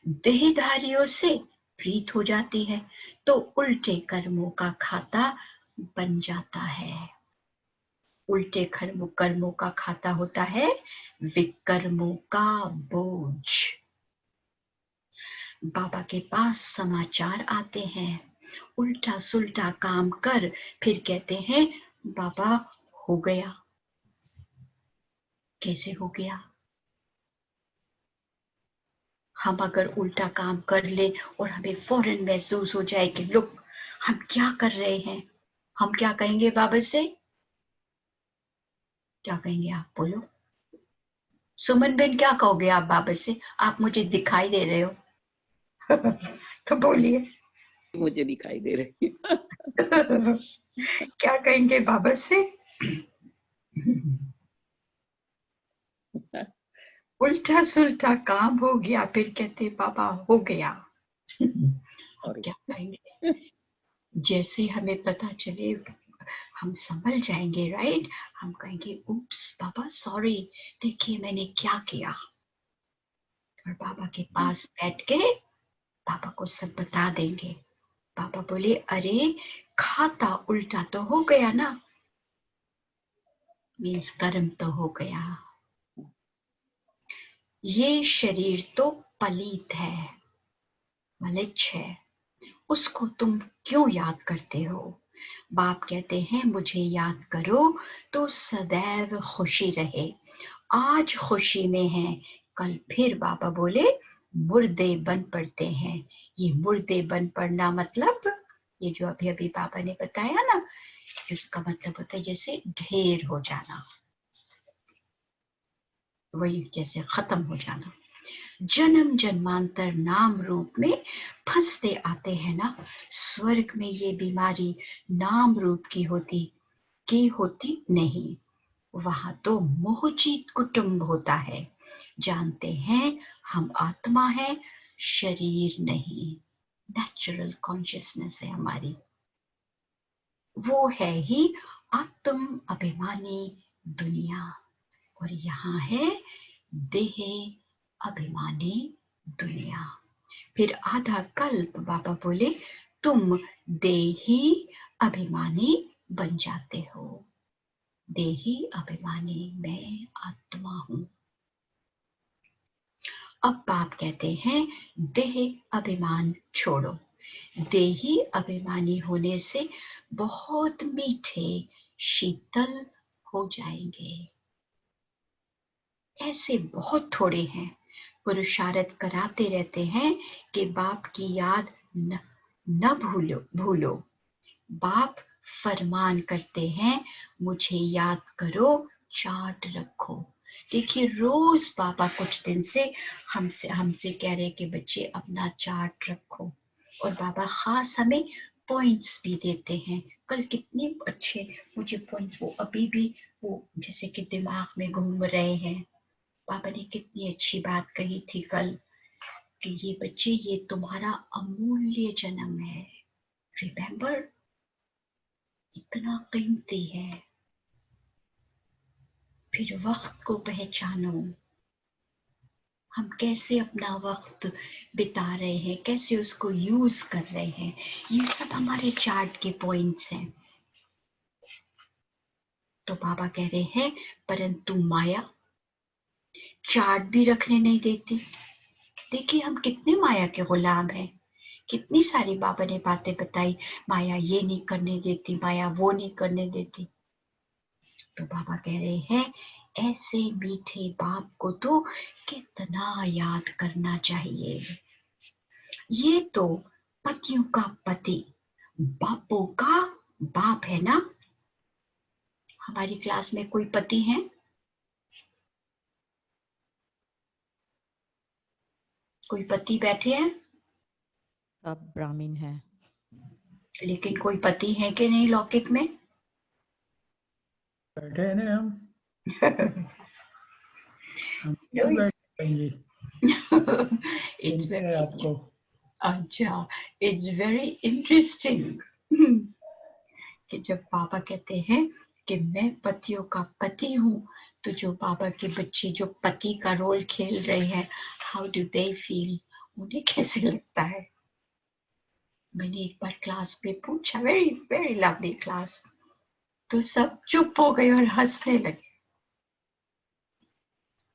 देहधारियों से प्रीत हो जाती है तो उल्टे कर्मों का खाता बन जाता है। उल्टे कर्मों का खाता होता है विकर्मों का बोझ। बाबा के पास समाचार आते हैं, उल्टा सुल्टा काम कर फिर कहते हैं बाबा हो गया। कैसे हो गया? हम अगर उल्टा काम कर ले और हमें फौरन महसूस हो जाए कि लुक हम क्या कर रहे हैं, हम क्या कहेंगे बाबा से? क्या कहेंगे आप बोलो? सुमन बेन क्या कहोगे आप बाबा से? आप मुझे दिखाई दे रहे हो तो बोलिए। मुझे दिखाई दे रही क्या कहेंगे बाबा से? उल्टा सुल्टा काम हो गया फिर कहते बाबा हो गया। और क्या कहेंगे? जैसे हमें पता चले हम संभल जाएंगे, राइट। हम कहेंगे उप्स बाबा सॉरी, देखिए मैंने क्या किया। और बाबा के पास बैठ के बाबा को सब बता देंगे। बाबा बोले अरे खाता उल्टा तो हो गया ना, मीन्स कर्म तो हो गया। ये शरीर तो पलीत है, मलिच्छ है, उसको तुम क्यों याद करते हो? बाप कहते हैं मुझे याद करो तो सदैव खुशी रहे। आज खुशी में है, कल फिर बाबा बोले मुर्दे बन पड़ते हैं। ये मुर्दे बन पड़ना मतलब ये जो अभी अभी बाबा ने बताया ना, इसका मतलब होता है जैसे ढेर हो जाना, वही जैसे खत्म हो जाना। जन्म जन्मांतर नाम रूप में फंसते आते हैं ना। स्वर्ग में ये बीमारी नाम रूप की होती नहीं, वहां तो मोहजीत कुटुंब होता है। जानते हैं हम आत्मा है, शरीर नहीं। नेचुरल कॉन्शियसनेस है हमारी, वो है ही आत्म अभिमानी दुनिया। और यहाँ है देह अभिमानी दुनिया। फिर आधा कल्प बाबा बोले तुम देही अभिमानी बन जाते हो। देही अभिमानी, मैं आत्मा हूं। अब बाप कहते हैं देह अभिमान छोड़ो। देही अभिमानी होने से बहुत मीठे शीतल हो जाएंगे। ऐसे बहुत थोड़े हैं, पुरुषार्थ कराते रहते हैं कि बाप की याद न भूलो। बाप फरमान करते हैं मुझे याद करो, चार्ट रखो। देखिए रोज बाबा कुछ दिन से हमसे कह रहे कि बच्चे अपना चार्ट रखो, और बाबा खास हमें पॉइंट्स भी देते हैं। कल कितने अच्छे मुझे पॉइंट्स, वो अभी भी वो जैसे कि दिमाग में घूम रहे हैं। पापा ने कितनी अच्छी बात कही थी कल कि ये बच्चे, ये तुम्हारा अमूल्य जन्म है। रिमेंबर, इतना कीमती है। फिर वक्त को पहचानो, हम कैसे अपना वक्त बिता रहे हैं, कैसे उसको यूज कर रहे हैं, ये सब हमारे चार्ट के पॉइंट्स हैं। तो बाबा कह रहे हैं परंतु माया चार्ट भी रखने नहीं देती। देखिए हम कितने माया के गुलाम हैं। कितनी सारी बाबा ने बातें बताई, माया ये नहीं करने देती, माया वो नहीं करने देती। तो बाबा कह रहे हैं ऐसे मीठे बाप को तो कितना याद करना चाहिए। ये तो पतियों का पति, बापों का बाप है ना। हमारी क्लास में कोई पति है? कोई पति बैठे हैं? सब ब्राह्मण है। लेकिन कोई पति है कि नहीं लौकिक में? बैठे हैं ना हम भी बैठेंगे। It's very, आपको अच्छा, it's very interesting कि जब बाबा कहते हैं कि मैं पतियों का पति हूँ, तो जो बाबा के बच्चे जो पति का रोल खेल रहे हैं, हाउ डू दे फील, उन्हें कैसे लगता है? मैंने एक बार क्लास में पूछा, वेरी वेरी लवली क्लास, तो सब चुप हो गए और हंसने लगे।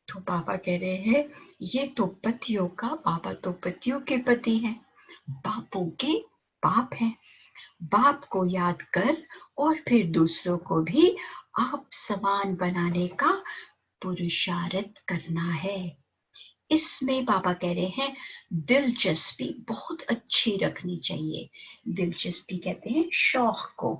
तो बाबा कह रहे हैं ये तो पतियों का, बाबा तो पतियों के पति हैं, बापों के बाप हैं। बाप को याद कर और फिर दूसरों को भी आप समान बनाने का पुरुषार्थ करना है। इसमें बाबा कह रहे हैं दिलचस्पी बहुत अच्छी रखनी चाहिए। दिलचस्पी कहते हैं शौक को।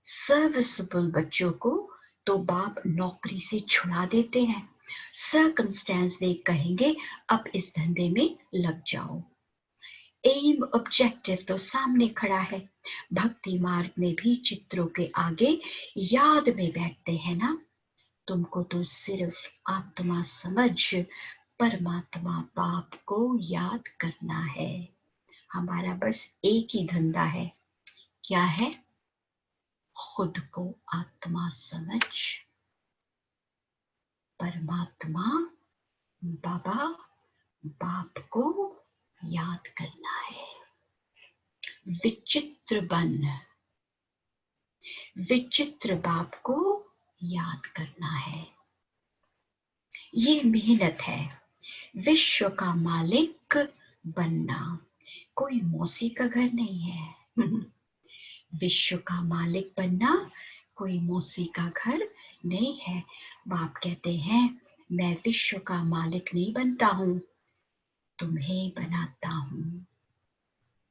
सर्विसेबल बच्चों को तो बाप नौकरी से छुड़ा देते हैं। सर्कमस्टेंस देख कहेंगे अब इस धंधे में लग जाओ। एम ऑब्जेक्टिव तो सामने खड़ा है। भक्ति मार्ग में भी चित्रों के आगे याद में बैठते हैं ना। तुमको तो सिर्फ आत्मा समझ परमात्मा बाप को याद करना है। हमारा बस एक ही धंधा है, क्या है? खुद को आत्मा समझ परमात्मा बाबा बाप को याद करना है। विचित्र बन, विचित्र बाप को याद करना है। ये मेहनत है। विश्व का मालिक बनना कोई मौसी का घर नहीं है। विश्व का मालिक बनना कोई मौसी का घर नहीं है। बाप कहते हैं मैं विश्व का मालिक नहीं बनता हूं, तुम्हें बनाता हूं।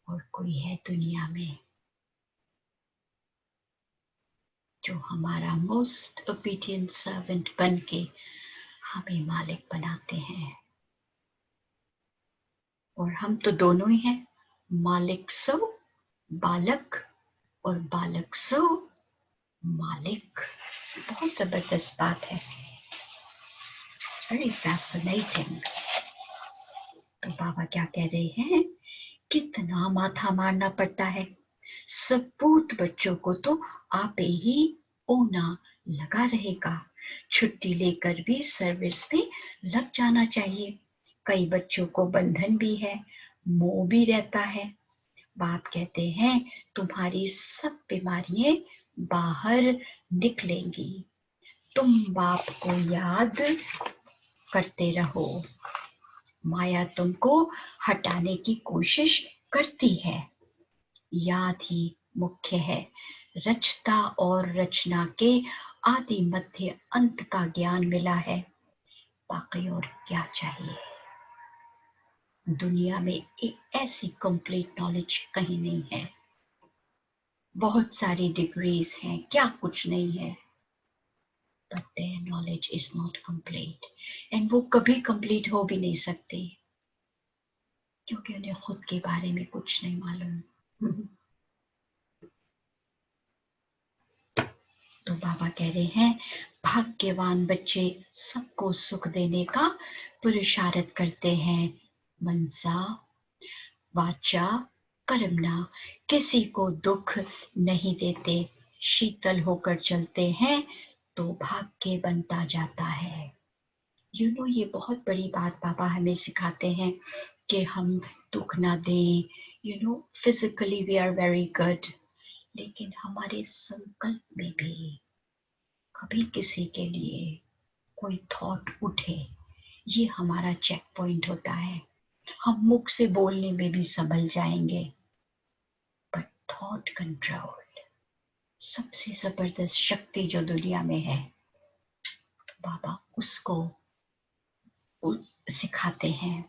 और कोई है दुनिया में जो हमारा मोस्ट ओबीडिएंट सर्वेंट बन के हमें मालिक बनाते हैं। और हम तो दोनों ही हैं, मालिक सो बालक और बालक सो मालिक। बहुत जबरदस्त बात है, वेरी फैसिनेटिंग। तो बाबा क्या कह रहे हैं, कितना माथा मारना पड़ता है, सपूत बच्चों को तो आपे ही ओना लगा रहेगा, छुट्टी लेकर भी सर्विस में लग जाना चाहिए। कई बच्चों को बंधन भी है, मोह भी रहता है। बाप कहते हैं तुम्हारी सब बीमारियां बाहर निकलेंगी, तुम बाप को याद करते रहो। माया तुमको हटाने की कोशिश करती है, याद ही मुख्य है। रचता और रचना के आदि मध्य अंत का ज्ञान मिला है, बाकी और क्या चाहिए। दुनिया में एक ऐसी कंप्लीट नॉलेज कहीं नहीं है, बहुत सारी डिग्रीज हैं, क्या कुछ नहीं है, but their knowledge is not complete, and वो कभी कंप्लीट हो भी नहीं सकती, क्योंकि उन्हें खुद के बारे में कुछ नहीं मालूम। तो बाबा कह रहे हैं भाग्यवान बच्चे सबको सुख देने का पुरुषार्थ करते हैं, मनसा वाचा कर्मणा, किसी को दुख नहीं देते, शीतल होकर चलते हैं तो भाग्य बनता जाता है। ये बहुत बड़ी बात बाबा हमें सिखाते हैं कि हम दुख ना दें। Physically we are very good, लेकिन हमारे संकल्प में भी कभी किसी के लिए कोई थॉट उठे, ये हमारा चेक पॉइंट होता है। हम मुख से बोलने में भी संभल जाएंगे, बट थॉट कंट्रोल सबसे जबरदस्त शक्ति जो दुनिया में है, बाबा उसको सिखाते हैं।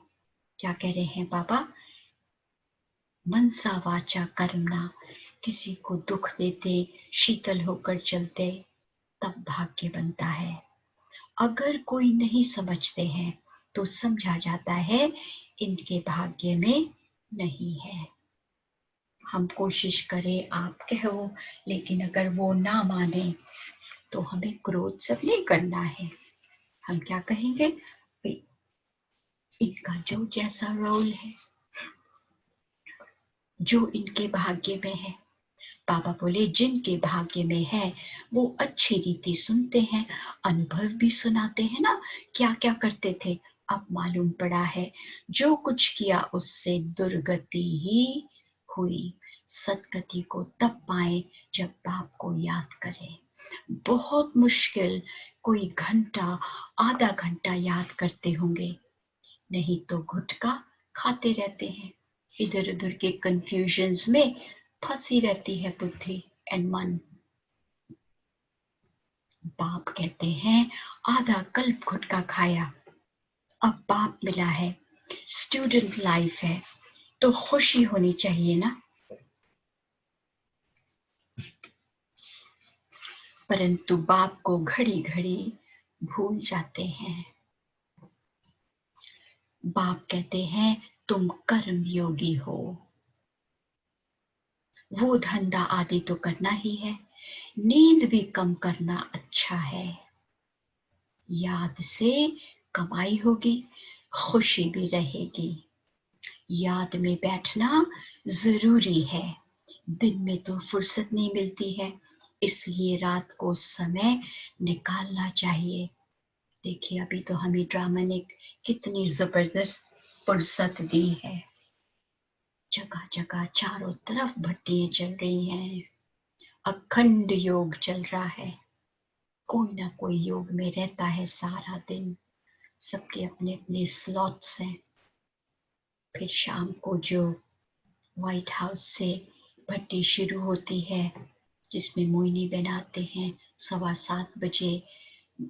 क्या कह रहे हैं बाबा, मनसा वाचा कर्मणा, किसी को दुख देते, शीतल होकर चलते, तब भाग्य बनता है। अगर कोई नहीं समझते हैं तो समझा जाता है इनके भाग्य में नहीं है। हम कोशिश करें आप कहो, लेकिन अगर वो ना माने तो हमें क्रोध सब नहीं करना है। हम क्या कहेंगे, इनका जो जैसा रोल है, जो इनके भाग्य में है। बाबा बोले जिनके भाग्य में है वो अच्छी रीति सुनते हैं, अनुभव भी सुनाते हैं ना, क्या क्या करते थे, अब मालूम पड़ा है जो कुछ किया उससे दुर्गति ही हुई। सदगति को तब पाए जब बाप को याद करें। बहुत मुश्किल कोई घंटा आधा घंटा याद करते होंगे, नहीं तो गुटखा खाते रहते हैं, इधर उधर के कंफ्यूजन्स में फंसी रहती है बुद्धि एंड मन। बाप कहते हैं आधा कल्प गुटखा खाया, अब बाप मिला है, स्टूडेंट लाइफ है तो खुशी होनी चाहिए ना। परंतु बाप को घड़ी घड़ी भूल जाते हैं। बाप कहते हैं तुम कर्म योगी हो, वो धंधा आदि तो करना ही है, नींद भी कम करना अच्छा है, याद से कमाई होगी, खुशी भी रहेगी। याद में बैठना जरूरी है, दिन में तो फुर्सत नहीं मिलती है, इसलिए रात को समय निकालना चाहिए। देखिए अभी तो हमें ड्रामा ने कितनी जबरदस्त फुर्सत दी है, जगह जगह चारों तरफ भट्टियां चल रही हैं, अखंड योग चल रहा है, कोई ना कोई योग में रहता है सारा दिन, सबके अपने अपने स्लॉट्स हैं। फिर शाम को जो व्हाइट हाउस से भट्टी शुरू होती है जिसमें मोहिनी बनाते हैं, 7:15 बजे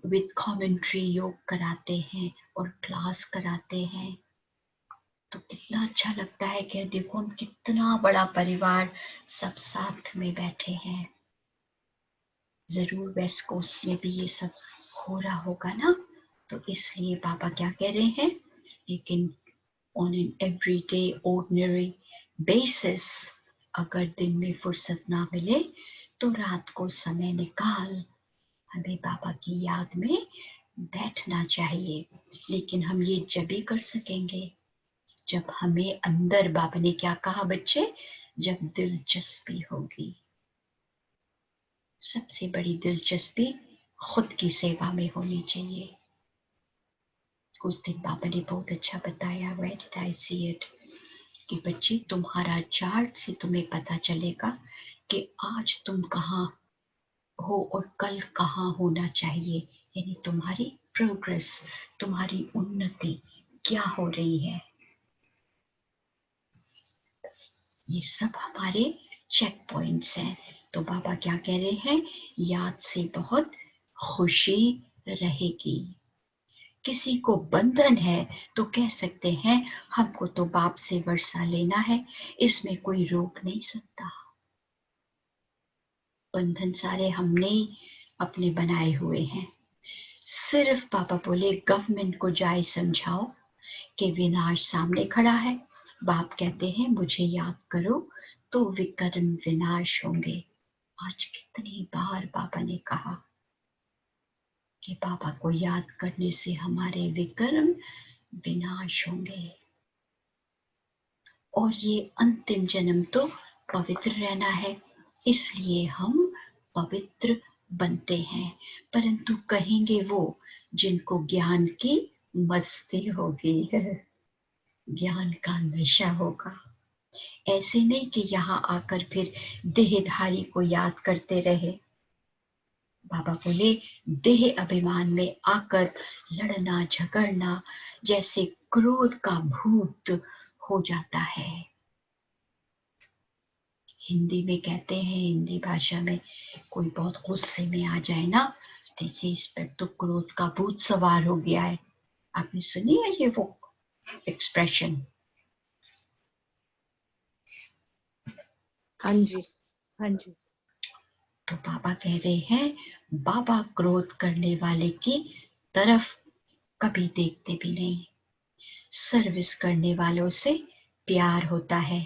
विद कमेंट्री योग कराते हैं और क्लास कराते हैं, तो कितना अच्छा लगता है कि देखो हम कितना बड़ा परिवार सब साथ में बैठे हैं। जरूर वेस्ट कोस्ट में भी ये सब हो रहा होगा ना, तो इसलिए बाबा क्या कह रहे हैं, लेकिन on an everyday ordinary basis अगर दिन में फुर्सत ना मिले तो रात को समय निकाल हमें बाबा की याद में बैठना चाहिए, लेकिन हम ये जब भी कर सकेंगे जब हमें अंदर, बाबा ने क्या कहा बच्चे, जब दिलचस्पी होगी। सबसे बड़ी दिलचस्पी खुद की सेवा में होनी चाहिए। उस दिन बाबा ने बहुत अच्छा बताया, Where did I see it? कि बच्चे तुम्हारा चार्ट से तुम्हें पता चलेगा कि आज तुम कहाँ हो और कल कहाँ होना चाहिए, यानी तुम्हारी प्रोग्रेस, तुम्हारी उन्नति क्या हो रही है। ये सब हमारे चेक पॉइंट्स हैं। तो बाबा क्या कह रहे हैं, याद से बहुत खुशी रहेगी। किसी को बंधन है तो कह सकते हैं हमको तो बाप से वर्षा लेना है, इसमें कोई रोक नहीं सकता। बंधन सारे हमने ही अपने बनाए हुए हैं। सिर्फ पापा बोले गवर्नमेंट को जाए समझाओ कि विनाश सामने खड़ा है। बाप कहते हैं मुझे याद करो तो विकर्म विनाश होंगे। आज कितनी बार बाबा ने कहा कि बाबा को याद करने से हमारे विकर्म विनाश होंगे। और ये अंतिम जन्म तो पवित्र रहना है, इसलिए हम पवित्र बनते हैं। परंतु कहेंगे वो जिनको ज्ञान की मस्ती होगी, ज्ञान का नशा होगा। ऐसे नहीं कि यहाँ आकर फिर देहधारी को याद करते रहे। बाबा बोले देह अभिमान में आकर लड़ना झगड़ना जैसे क्रोध का भूत हो जाता है। हिंदी में कहते हैं, हिंदी भाषा में कोई बहुत गुस्से में आ जाए ना, जैसे इस पर तो क्रोध का भूत सवार हो गया है। आपने सुनी है ये वो एक्सप्रेशन? हाँ जी, हाँ जी। तो बाबा कह रहे हैं बाबा क्रोध करने वाले की तरफ कभी देखते भी नहीं। सर्विस करने वालों से प्यार होता है।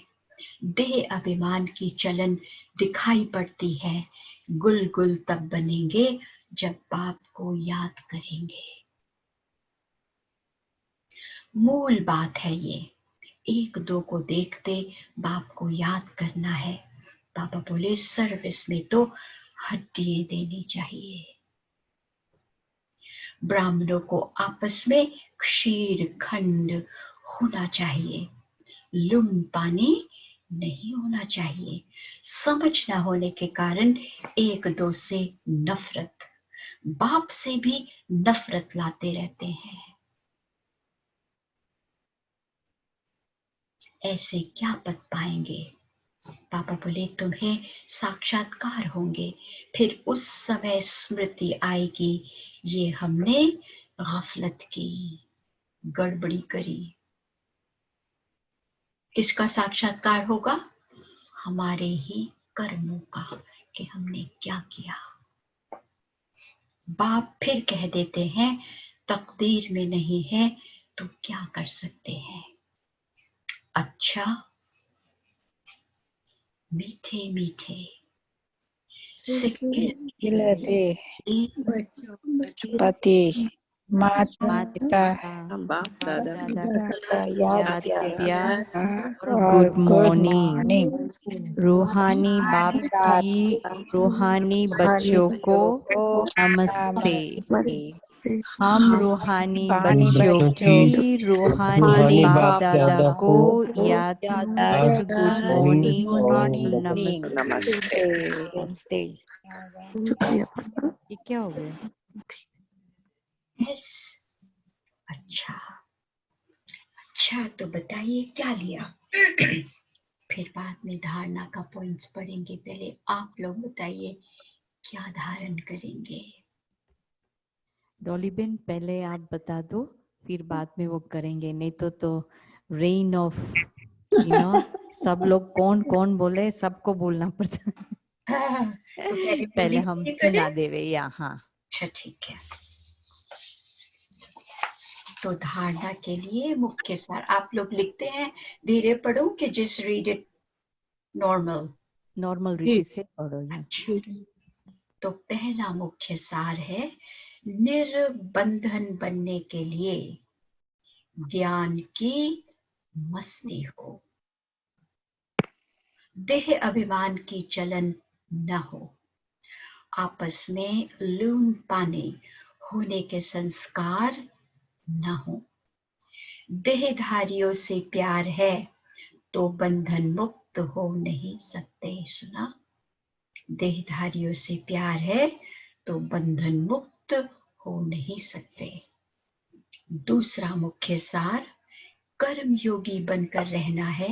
देह अभिमान की चलन दिखाई पड़ती है। गुल गुल तब बनेंगे जब बाप को याद करेंगे। मूल बात है ये, एक दो को देखते बाप को याद करना है। पापा बोले सर्विस में तो हड्डियां देनी चाहिए। ब्राह्मणों को आपस में क्षीर खंड होना चाहिए, लून पानी नहीं होना चाहिए। समझ ना होने के कारण एक दो से नफरत, बाप से भी नफरत लाते रहते हैं। ऐसे क्या पद पाएंगे? पापा बोले तुम्हें साक्षात्कार होंगे, फिर उस समय स्मृति आएगी ये हमने गफलत की, गड़बड़ी करी। किसका साक्षात्कार होगा? हमारे ही कर्मों का, कि हमने क्या किया। बाप फिर कह देते हैं तकदीर में नहीं है तो क्या कर सकते हैं। अच्छा, मीठे मीठे सिक्किलते पति माता पिता बाप दादा का याद प्यार प्यार और और गुड मॉर्निंग। रूहानी बाप की रूहानी बच्चों को नमस्ते। हम रूहानी बच्चों की रूहानी बाप दादा को याद कर गुड मॉर्निंग और नमस्ते। नमस्ते। शुक्रिया पापा। ये क्या हो गया? यस, अच्छा तो बताइए क्या लिया। फिर बाद में धारणा का पॉइंट्स पढ़ेंगे। पहले आप लोग बताइए क्या धारण करेंगे। डॉली बेन पहले आप बता दो, फिर बाद में वो करेंगे, नहीं तो रेन ऑफ सब लोग कौन कौन बोले, सबको बोलना पड़ता। तो पहले हम सुना देवे यहाँ। अच्छा ठीक है, तो धारणा के लिए मुख्य सार आप लोग लिखते हैं। धीरे पढ़ो कि जस्ट रीड इट नॉर्मल रीति से पढ़ो। तो पहला मुख्य सार है निर्बंधन बनने के लिए ज्ञान की मस्ती हो, देह अभिमान की चलन न हो, आपस में लून पाने होने के संस्कार न हो, देहधारियों से प्यार है तो बंधन मुक्त हो नहीं सकते। सुना, देहधारियों से प्यार है तो बंधन मुक्त हो नहीं सकते। दूसरा मुख्य सार कर्मयोगी बनकर रहना है,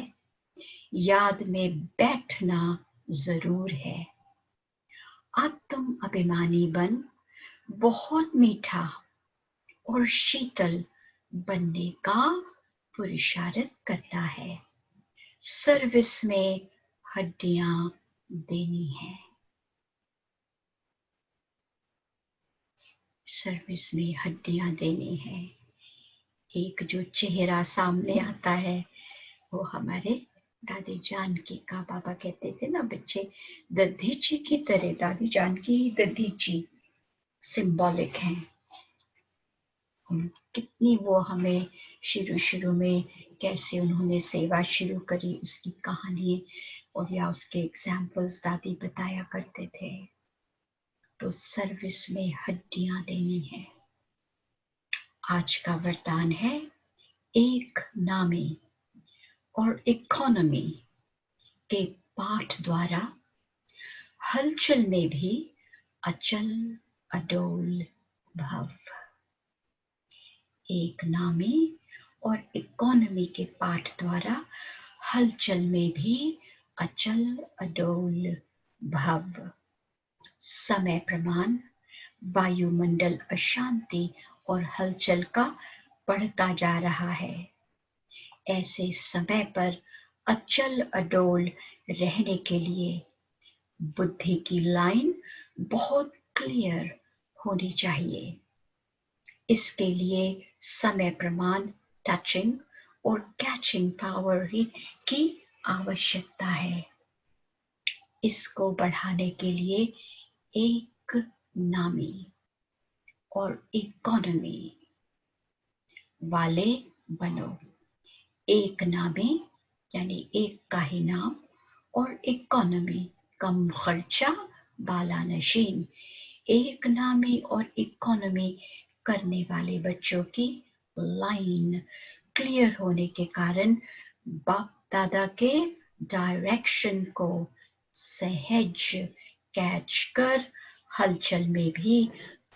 याद में बैठना जरूर है। आत्म अभिमानी बन बहुत मीठा और शीतल बनने का पुरुषार्थ करता है। सर्विस में हड्डियां देनी है, सर्विस में हड्डियां देनी है। एक जो चेहरा सामने आता है वो हमारे दादी जानकी का, बाबा कहते थे ना बच्चे दधीची की तरह, दादी जानकी दधीची सिंबॉलिक हैं। कितनी वो हमें शुरू में कैसे उन्होंने सेवा शुरू करी उसकी कहानी और या उसके एग्जाम्पल्स दादी बताया करते थे। तो सर्विस में हड्डियां देनी है। आज का वरदान है एक नामी और इकोनॉमी के पाठ द्वारा हलचल में भी अचल अडोल भव। एक नामी और इकोनॉमी के पाठ द्वारा हलचल में भी अचल अडोल भव। समय प्रमाण वायुमंडल अशांति और हलचल का बढ़ता जा रहा है। ऐसे समय पर अचल अडोल रहने के लिए बुद्धि की लाइन बहुत क्लियर होनी चाहिए। इसके लिए समय प्रमाण टचिंग और कैचिंग पावर की आवश्यकता है। इसको बढ़ाने के लिए एक नामी और इकोनॉमी वाले बनो। एक नामी यानी एक का ही नाम और इकोनॉमी कम खर्चा बाला नशीन। एक नामी और इकोनॉमी करने वाले बच्चों की लाइन क्लियर होने के कारण बाप दादा के डायरेक्शन को सहज कैच कर हलचल में भी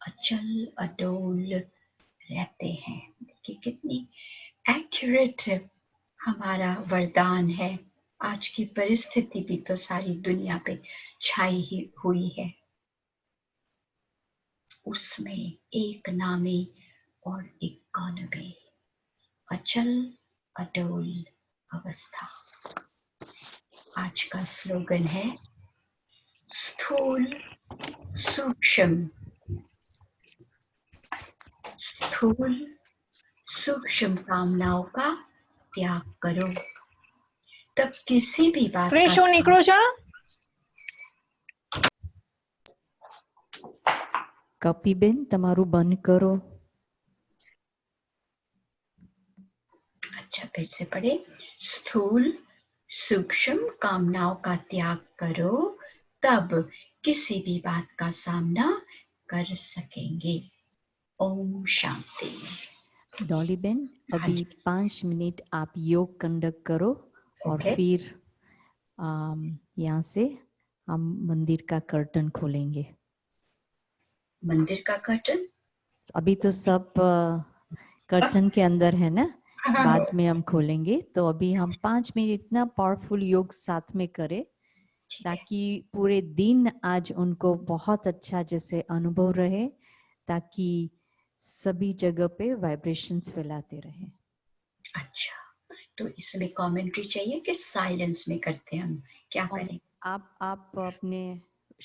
अचल अडोल रहते हैं। देखिए कितनी एक्यूरेट हमारा वरदान है। आज की परिस्थिति भी तो सारी दुनिया पे छाई ही हुई है, उसमें एक नामी और इकोनॉमी, अचल अडोल अवस्था। आज का स्लोगन है स्थूल सूक्ष्म, स्थूल सूक्ष्म कामनाओं का त्याग करो, तब किसी भी बात का કપીબેન તમારું બંધ કરો. अच्छा फिर से पढ़े। स्थूल सूक्ष्म कामनाओं का त्याग करो, तब किसी भी बात का सामना कर सकेंगे। ओम शांति। डॉलीबेन अभी 5 मिनट आप योग कंडक्ट करो और फिर यहाँ से हम मंदिर का कर्टन खोलेंगे। मंदिर का कर्टन अभी तो सब कर्टन के अंदर है ना, बाद में हम खोलेंगे। तो अभी हम 5 मिनट इतना पावरफुल योग साथ में करें ताकि पूरे दिन आज उनको बहुत अच्छा जैसे अनुभव रहे, ताकि सभी जगह पे वाइब्रेशंस फैलाते रहे। अच्छा, तो इसमें कमेंट्री चाहिए कि साइलेंस में करते हैं हम, क्या करें? आप अपने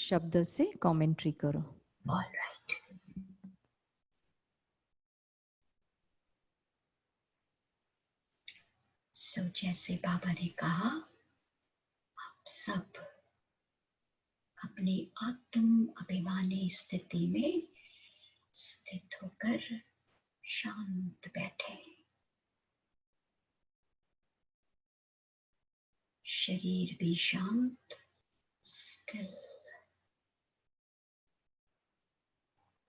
शब्द से कमेंट्री करो। ऑलराइट। सो जैसे बाबा ने कहा, आप सब अपनी आत्म अभिमानी स्थिति में स्थित होकर शांत बैठे। शरीर भी शांत, स्टिल,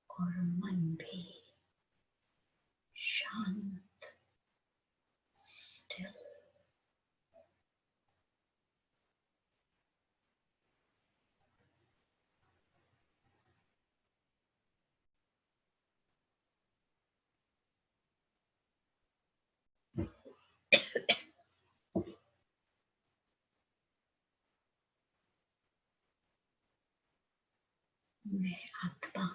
और मन भी शांत, स्टिल। मैं आत्मा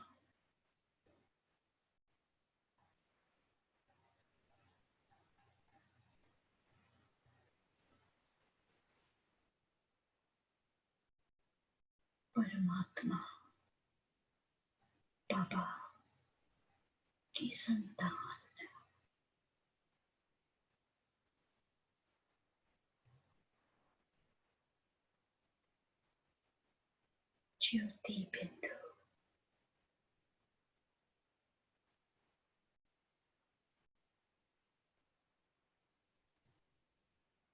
परमात्मा बाबा की संतान, ज्योति बिंदु,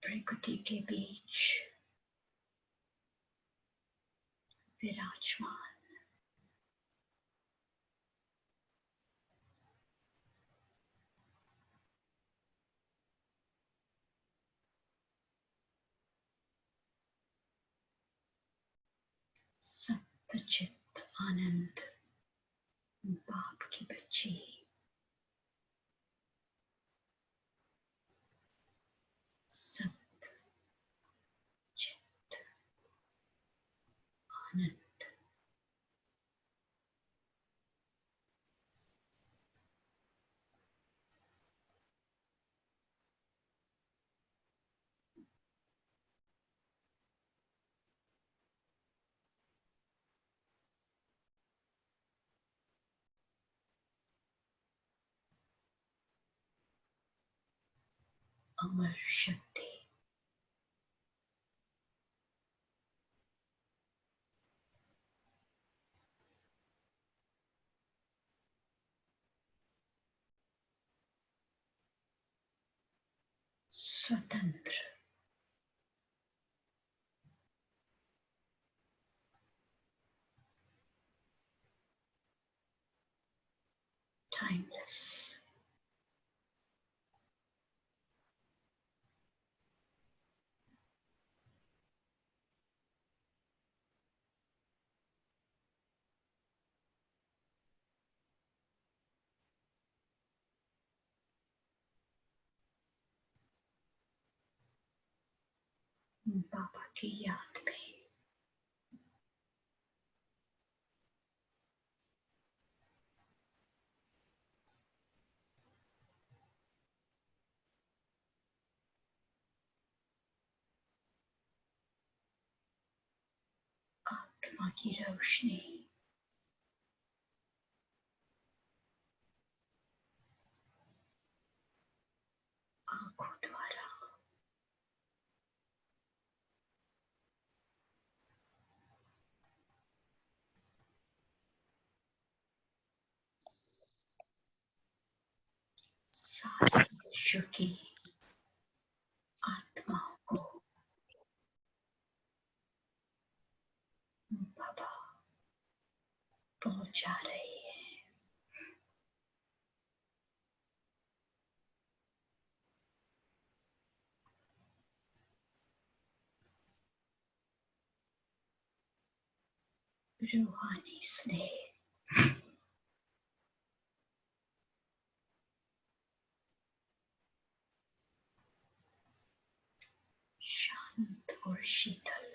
प्रकृति के बीच विराजमान। सच्चित आनंद बाप की बच्ची, सच्चित आनंद। अमर शक्ति, स्वतंत्र, टाइमलेस, बाबा की याद में आत्मा की रोशनी आंखों द्वारा सारे विश्व की आत्माओं को बाबा पहुंचा रही है। रूहानी स्नेह, शांत और शीतल,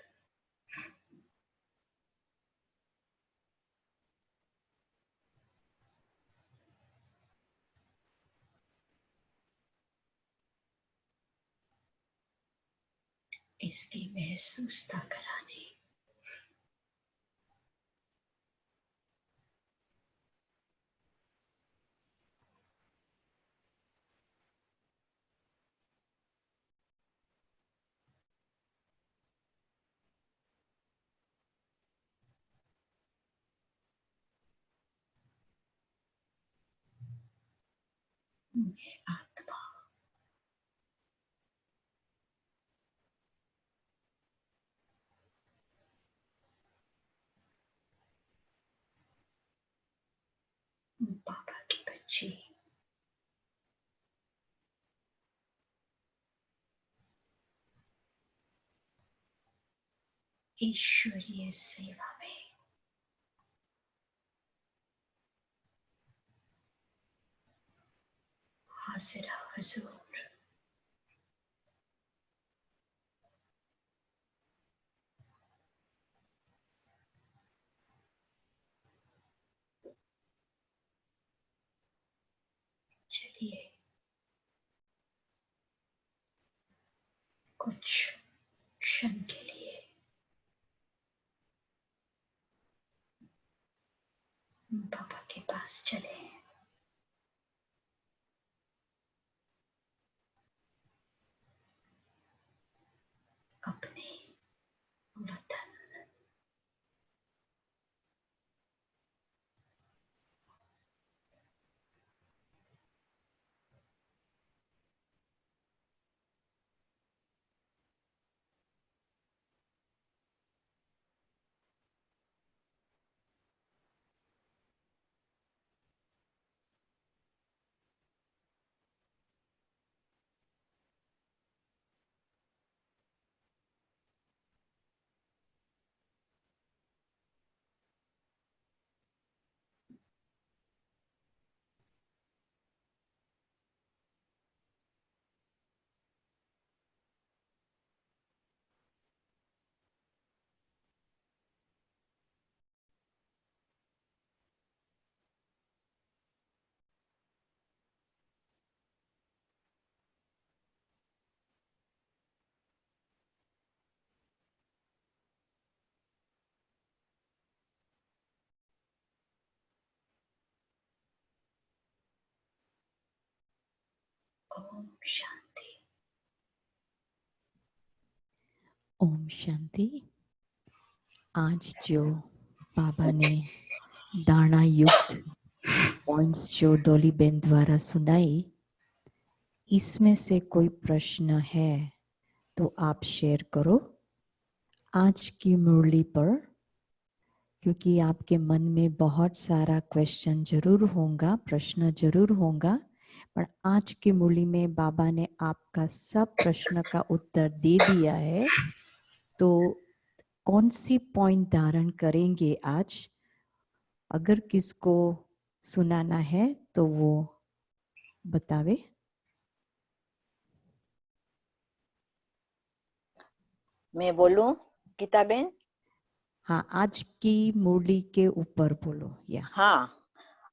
इसकी महसूसता कराने। मैं आत्मा बाबा की बच्ची ईश्वरीय सेवा में हाजिर हुजूर। चलिए कुछ क्षण के लिए बाबा के पास चले। अपने वतन ओम शांति। ओम शांति। आज जो बाबा ने दाना युक्त पॉइंट्स जो डॉली बेन द्वारा सुनाई, इसमें से कोई प्रश्न है तो आप शेयर करो आज की मुरली पर, क्योंकि आपके मन में बहुत सारा क्वेश्चन जरूर होगा, प्रश्न जरूर होगा, पर आज की मुरली में बाबा ने आपका सब प्रश्न का उत्तर दे दिया है। तो कौन सी पॉइंट धारण करेंगे आज? अगर किसको सुनाना है तो वो बतावे। मैं बोलूं गीताबेन? हाँ, आज की मुरली के ऊपर बोलो। या हाँ,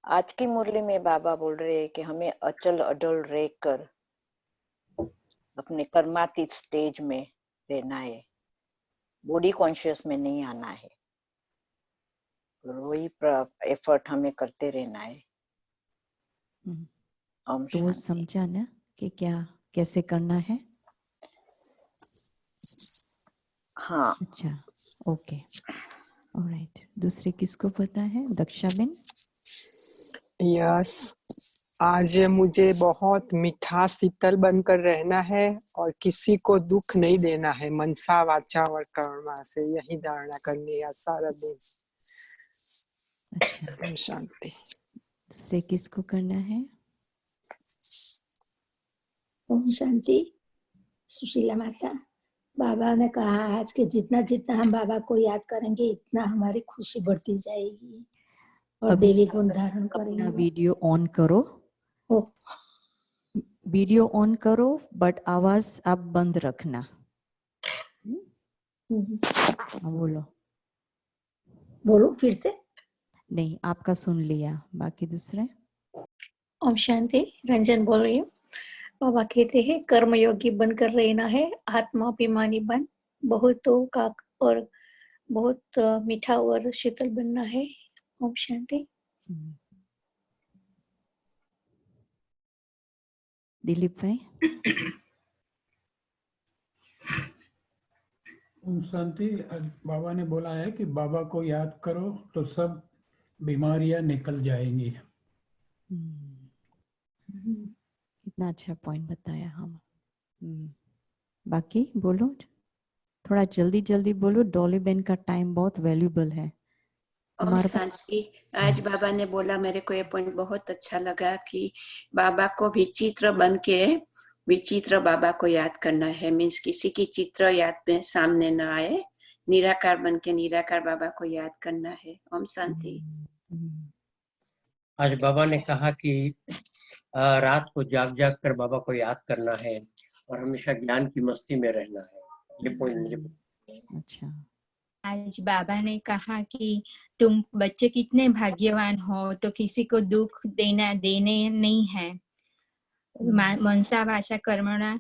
आज की मुरली में बाबा बोल रहे हैं कि हमें अचल अडल रहकर अपने कर्मातीत स्टेज में रहना है, बॉडी कॉन्शियस में नहीं आना है, वही एफर्ट हमें करते रहना है। तो वो समझा ना कि क्या कैसे करना है? हाँ। अच्छा, ओके, ऑलराइट। दूसरे किसको पता है? दक्षा बेन। यस, आज मुझे बहुत मीठा शीतल बनकर रहना है और किसी को दुख नहीं देना है, मनसा वाचा और कर्मा से यही धारणा करनी है सारा दिन। अच्छा, शांति। दूसरे किसको करना है? ओम शांति। सुशीला माता, बाबा ने कहा आज के जितना जितना हम बाबा को याद करेंगे इतना हमारी खुशी बढ़ती जाएगी और देवी गुण धारण करेंगे। वीडियो ऑन करो। वीडियो ऑन करो, बट आवाज आप बंद रखना। बोलो। बोलो फिर से। नहीं, आपका सुन लिया, बाकी दूसरे। ओम शांति। रंजन बोल रही हूँ। बाबा कहते हैं कर्मयोगी बनकर रहना है, आत्माभिमानी बन, बहुतों का और बहुत मीठा और शीतल बनना है। ओम शांति। दिलीप भाई। ओम शांति। बाबा ने बोला है कि बाबा को याद करो तो सब बीमारियां निकल जाएंगी। कितना अच्छा पॉइंट बताया हम। बाकी बोलो, थोड़ा जल्दी जल्दी बोलो, डॉली बहन का टाइम बहुत वैल्यूबल है। और सांची, आज बाबा ने बोला, मेरे को ये पॉइंट बहुत अच्छा लगा कि बाबा को विचित्र बन के विचित्र बाबा को याद करना है। मीन्स किसी की चित्र याद में सामने न आए, निराकार बन के निराकार बाबा को याद करना है। ओम शांति। आज बाबा ने कहा कि रात को जाग जाग कर बाबा को याद करना है और हमेशा ज्ञान की मस्ती में रहना है। ये पॉइंट मुझे अच्छा। आज बाबा ने कहा कि तुम बच्चे कितने भाग्यवान हो, तो किसी को दुख देने नहीं है। मनसा वाचा कर्मणा,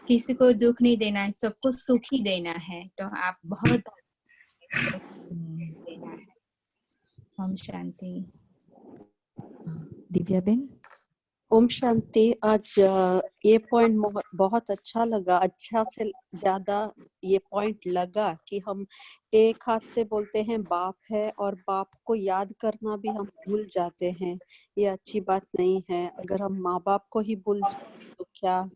किसी को दुख नहीं देना है, सबको सुख ही देना है। तो आप बहुत देना है। ओम शांति। दिव्या बेन। ओम शांति। आज ये पॉइंट बहुत अच्छा लगा। अच्छा से ज्यादा ये पॉइंट लगा कि हम एक हाथ से बोलते हैं बाप है और बाप को याद करना भी हम भूल जाते हैं। ये अच्छी बात नहीं है। अगर हम माँ बाप को ही भूल जाए तो क्या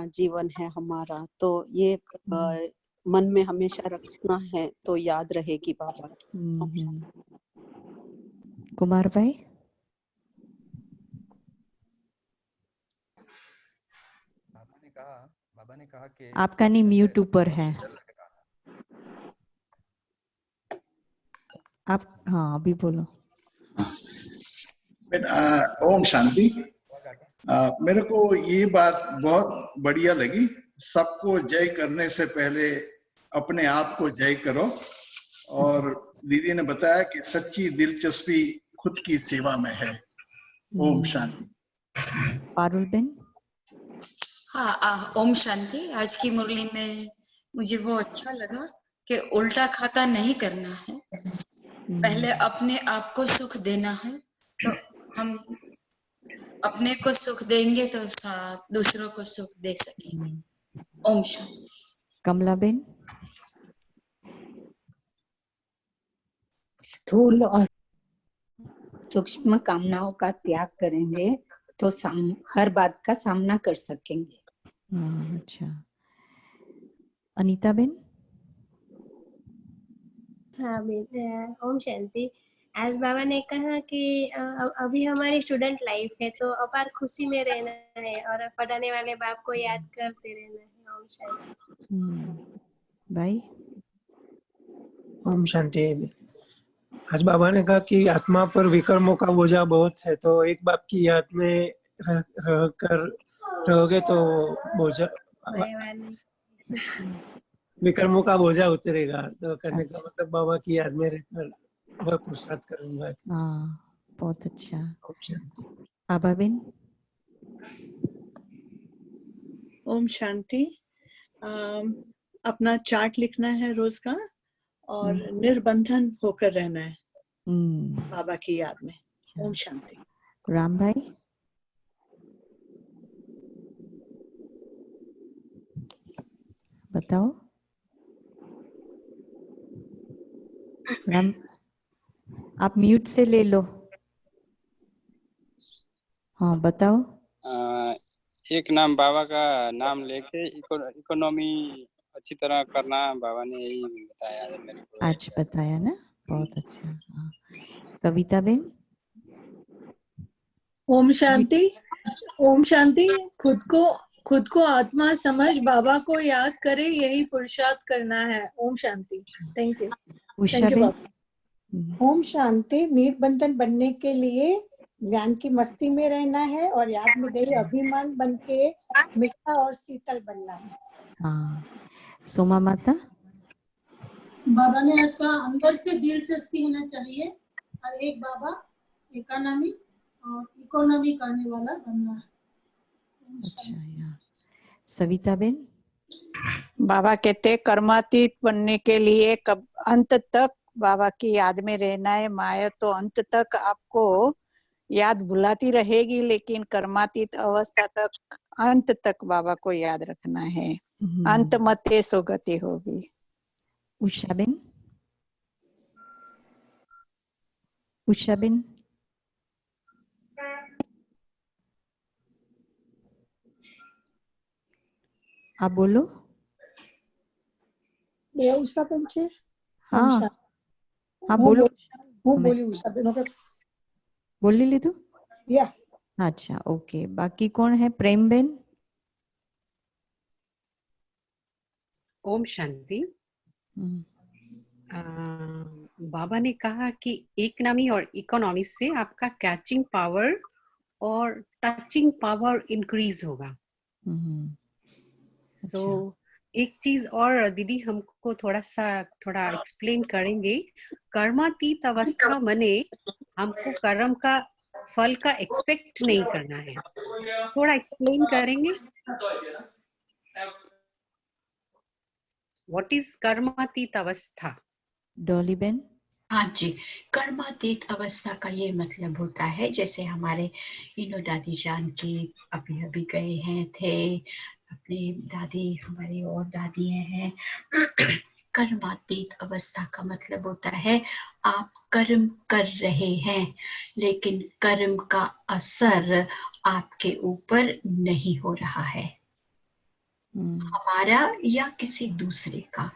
जीवन है हमारा। तो ये मन में हमेशा रखना है तो याद रहेगी बाबा की। कुमार भाई। बाबा ने कहा कि आपका नहीं, म्यूट ऊपर है आप। हाँ अभी बोलो। ओम शांति। मेरे को ये बात बहुत बढ़िया लगी। सबको जय करने से पहले अपने आप को जय करो। और दीदी ने बताया कि सच्ची दिलचस्पी खुद की सेवा में है। ओम शांति। पारुल बेन। हाँ, ओम शांति। आज की मुरली में मुझे वो अच्छा लगा कि उल्टा खाता नहीं करना है। पहले अपने आप को सुख देना है, तो हम अपने को सुख देंगे तो साथ दूसरों को सुख दे सकेंगे। ओम शांति। कमला बेन। स्थूल और सूक्ष्म कामनाओं का त्याग करेंगे तो हर बात का सामना कर सकेंगे। अच्छा। अनीता बेन। हाँ ओम शांति। आज बाबा ने कहा कि अभी हमारी स्टूडेंट लाइफ है तो अपार खुशी में रहना है और पढ़ाने वाले बाप को याद करते रहना है। ओम शांति। भाई। ओम शांति। आज बाबा ने कहा कि आत्मा पर विकर्मों का बोझा बहुत है, तो एक बाप की याद में रहकर रहोगे तो बोझा विकर्मों का बोझा उतरेगा। तो कहने का मतलब बाबा की याद में रहकर वह पुरुषार्थ करूंगा। बहुत अच्छा। आभा बेन। ओम शांति। अपना चार्ट लिखना है रोज का और निर्बंधन होकर रहना है बाबा की याद में। ओम शांति। राम भाई। बताओ। राम, आप म्यूट से ले लो। हाँ बताओ। एक नाम बाबा का नाम लेके इकोनॉमी अच्छी तरह करना, बाबा ने यही बताया है मेरे को। आज बताया ना, बहुत अच्छा। हाँ। कविता बेन। ओम शांति। ओम शांति। खुद को आत्मा समझ बाबा को याद करे, यही पुरुषार्थ करना है। ओम शांति। Thank you. उषा बेन। ओम शांति। निर्बंधन बनने के लिए ज्ञान की मस्ती में रहना है और याद में गई अभिमान बन के मीठा और शीतल बनना है। हाँ। सोमा माता। बाबा ने आज कहा अंदर से दिलचस्पी होना चाहिए और एक बाबा इकोनॉमी और इकोनॉमी करने वाला बनना है। अच्छा यार। सविता बेन। बाबा कहते कर्मातीत बनने के लिए अंत तक बाबा की याद में रहना है। माया तो अंत तक आपको याद भुलाती रहेगी, लेकिन कर्मातीत अवस्था तक अंत तक बाबा को याद रखना है। अंत मते सो गति होगी। उषा बेन। उषा बेन। आप बोलो। એ ઉષાબેન છે? हाँ ઉષા. हाँ હું बोलो। હું मैं બોલી ઉષાબેન. ઓકે. बोली ली तू। યા. अच्छा ओके, बाकी कौन है? प्रेम बेन। ओम शांति। बाबा ने कहा कि इकोनॉमी और इकोनॉमी से आपका कैचिंग पावर और टचिंग पावर इंक्रीज होगा। सो एक चीज और दीदी हमको थोड़ा एक्सप्लेन करेंगे। कर्मातीत अवस्था मने हमको कर्म का फल का एक्सपेक्ट नहीं करना है, थोड़ा एक्सप्लेन करेंगे व्हाट इज कर्मातीत अवस्था? डॉली बेन। हाँ जी, कर्मातीत अवस्था का ये मतलब होता है, जैसे हमारे दादी जान की अभी अभी गए हैं थे, अपनी दादी हमारी और दादी हैं। कर्मातीत अवस्था का मतलब होता है आप कर्म कर रहे हैं लेकिन कर्म का असर आपके ऊपर नहीं हो रहा है, हमारा या किसी दूसरे का।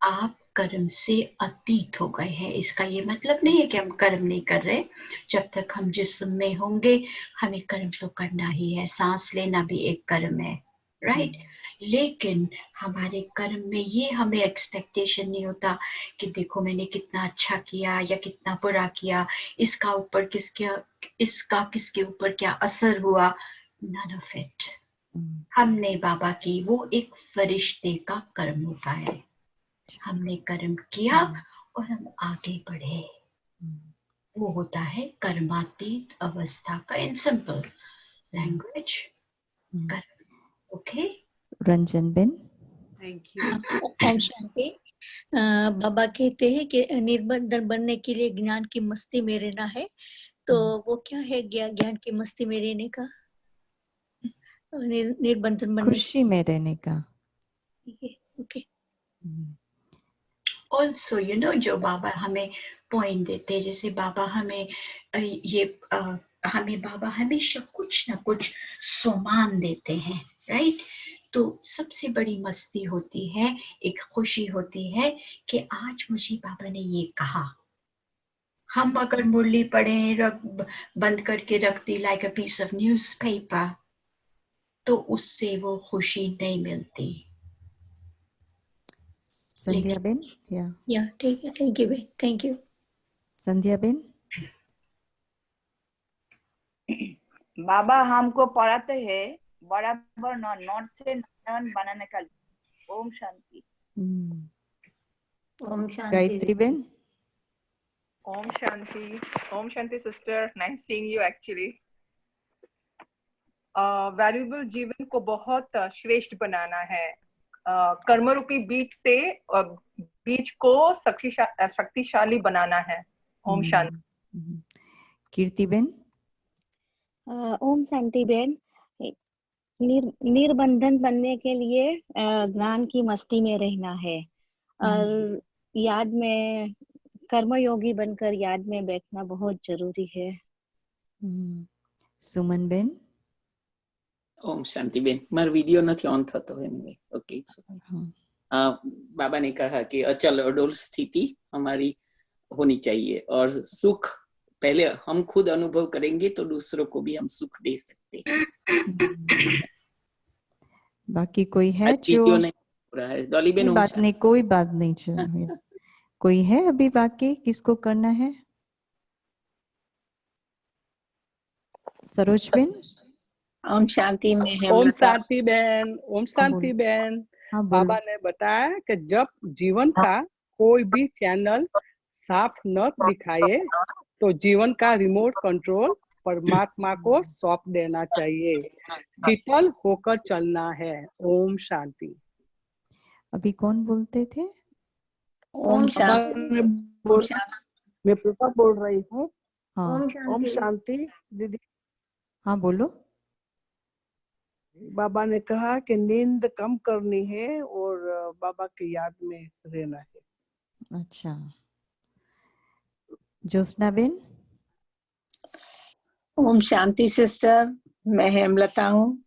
आप कर्म से अतीत हो गए हैं। इसका ये मतलब नहीं है कि हम कर्म नहीं कर रहे। जब तक हम जिस्म में होंगे हमें कर्म तो करना ही है, सांस लेना भी एक कर्म है, राइट। लेकिन हमारे कर्म में ये हमें एक्सपेक्टेशन नहीं होता कि देखो मैंने कितना अच्छा किया या कितना बुरा किया, इसका किसके ऊपर क्या असर हुआ। None of it. हमने बाबा की वो एक फरिश्ते का कर्म होता है, हमने कर्म किया और हम आगे बढ़े, वो होता है कर्मातीत अवस्था का इन सिंपल लैंग्वेज कर्म। Okay Ranjan ben. Thank you. ओम शांति। बाबा कहते हैं कि निर्बंधन बनने के लिए ज्ञान की मस्ती में रहना है, तो वो क्या है ज्ञान की मस्ती में रहने का? निर्बंधन बनने, खुशी में रहने का। ओके। ऑल्सो जो बाबा हमें पॉइंट देते हैं, जैसे बाबा हमें बाबा हमेशा कुछ ना कुछ सामान देते हैं, राइट। तो सबसे बड़ी मस्ती होती है, एक खुशी होती है कि आज मुझे बाबा ने ये कहा। हम अगर मुरली पढ़े बंद करके रख दी like a piece of newspaper, तो उससे वो खुशी नहीं मिलती। संध्या बेन। या ठीक है, thank you ben, thank you. Sandhya ben. बाबा हमको पढ़ाते हैं बराबर नोट से नयन बनाने का। ओम शांति। ओम शांति। गायत्री बेन। ओम शांति। ओम शांति sister, nice seeing you actually. Valuable जीवन को बहुत श्रेष्ठ बनाना है। कर्म रूपी बीज को शक्तिशाली बनाना है। ओम शांति। कीर्ति बेन। ओम शांति बेन। निर्बंधन बनने के लिए ज्ञान की मस्ती में रहना है और याद में कर्मयोगी बनकर याद में बैठना बहुत जरूरी है। सुमन बेन। ओम शांति बेन। मारा वीडियो नहीं ऑन थतो एनीवे ओके। बाबा ने कहा कि अचल अडोल स्थिति हमारी होनी चाहिए और सुख पहले हम खुद अनुभव करेंगे तो दूसरों को भी हम सुख दे सकते हैं। बाकी कोई है जो नहीं हो रहा है? डॉली बेन। बात नहीं, कोई बात नहीं चल। कोई है अभी बाकी किसको करना है? सरोज बेन। ओम शांति में है। ओम शांति बहन। ओम शांति बहन। बाबा ने बताया कि जब जीवन का कोई भी चैनल साफ न दिखाए तो जीवन का रिमोट कंट्रोल परमात्मा को सौंप देना चाहिए, शीतल होकर चलना है। ओम शांति। अभी कौन बोलते थे? ओम शांति। मैं प्रताप बोल रही हूँ। हाँ। ओम शांति दीदी। हाँ बोलो। बाबा ने कहा कि नींद कम करनी है और बाबा की याद में रहना है। अच्छा। ज्योत्सना बेन। ओम शांति सिस्टर, मैं हेमलता हूँ।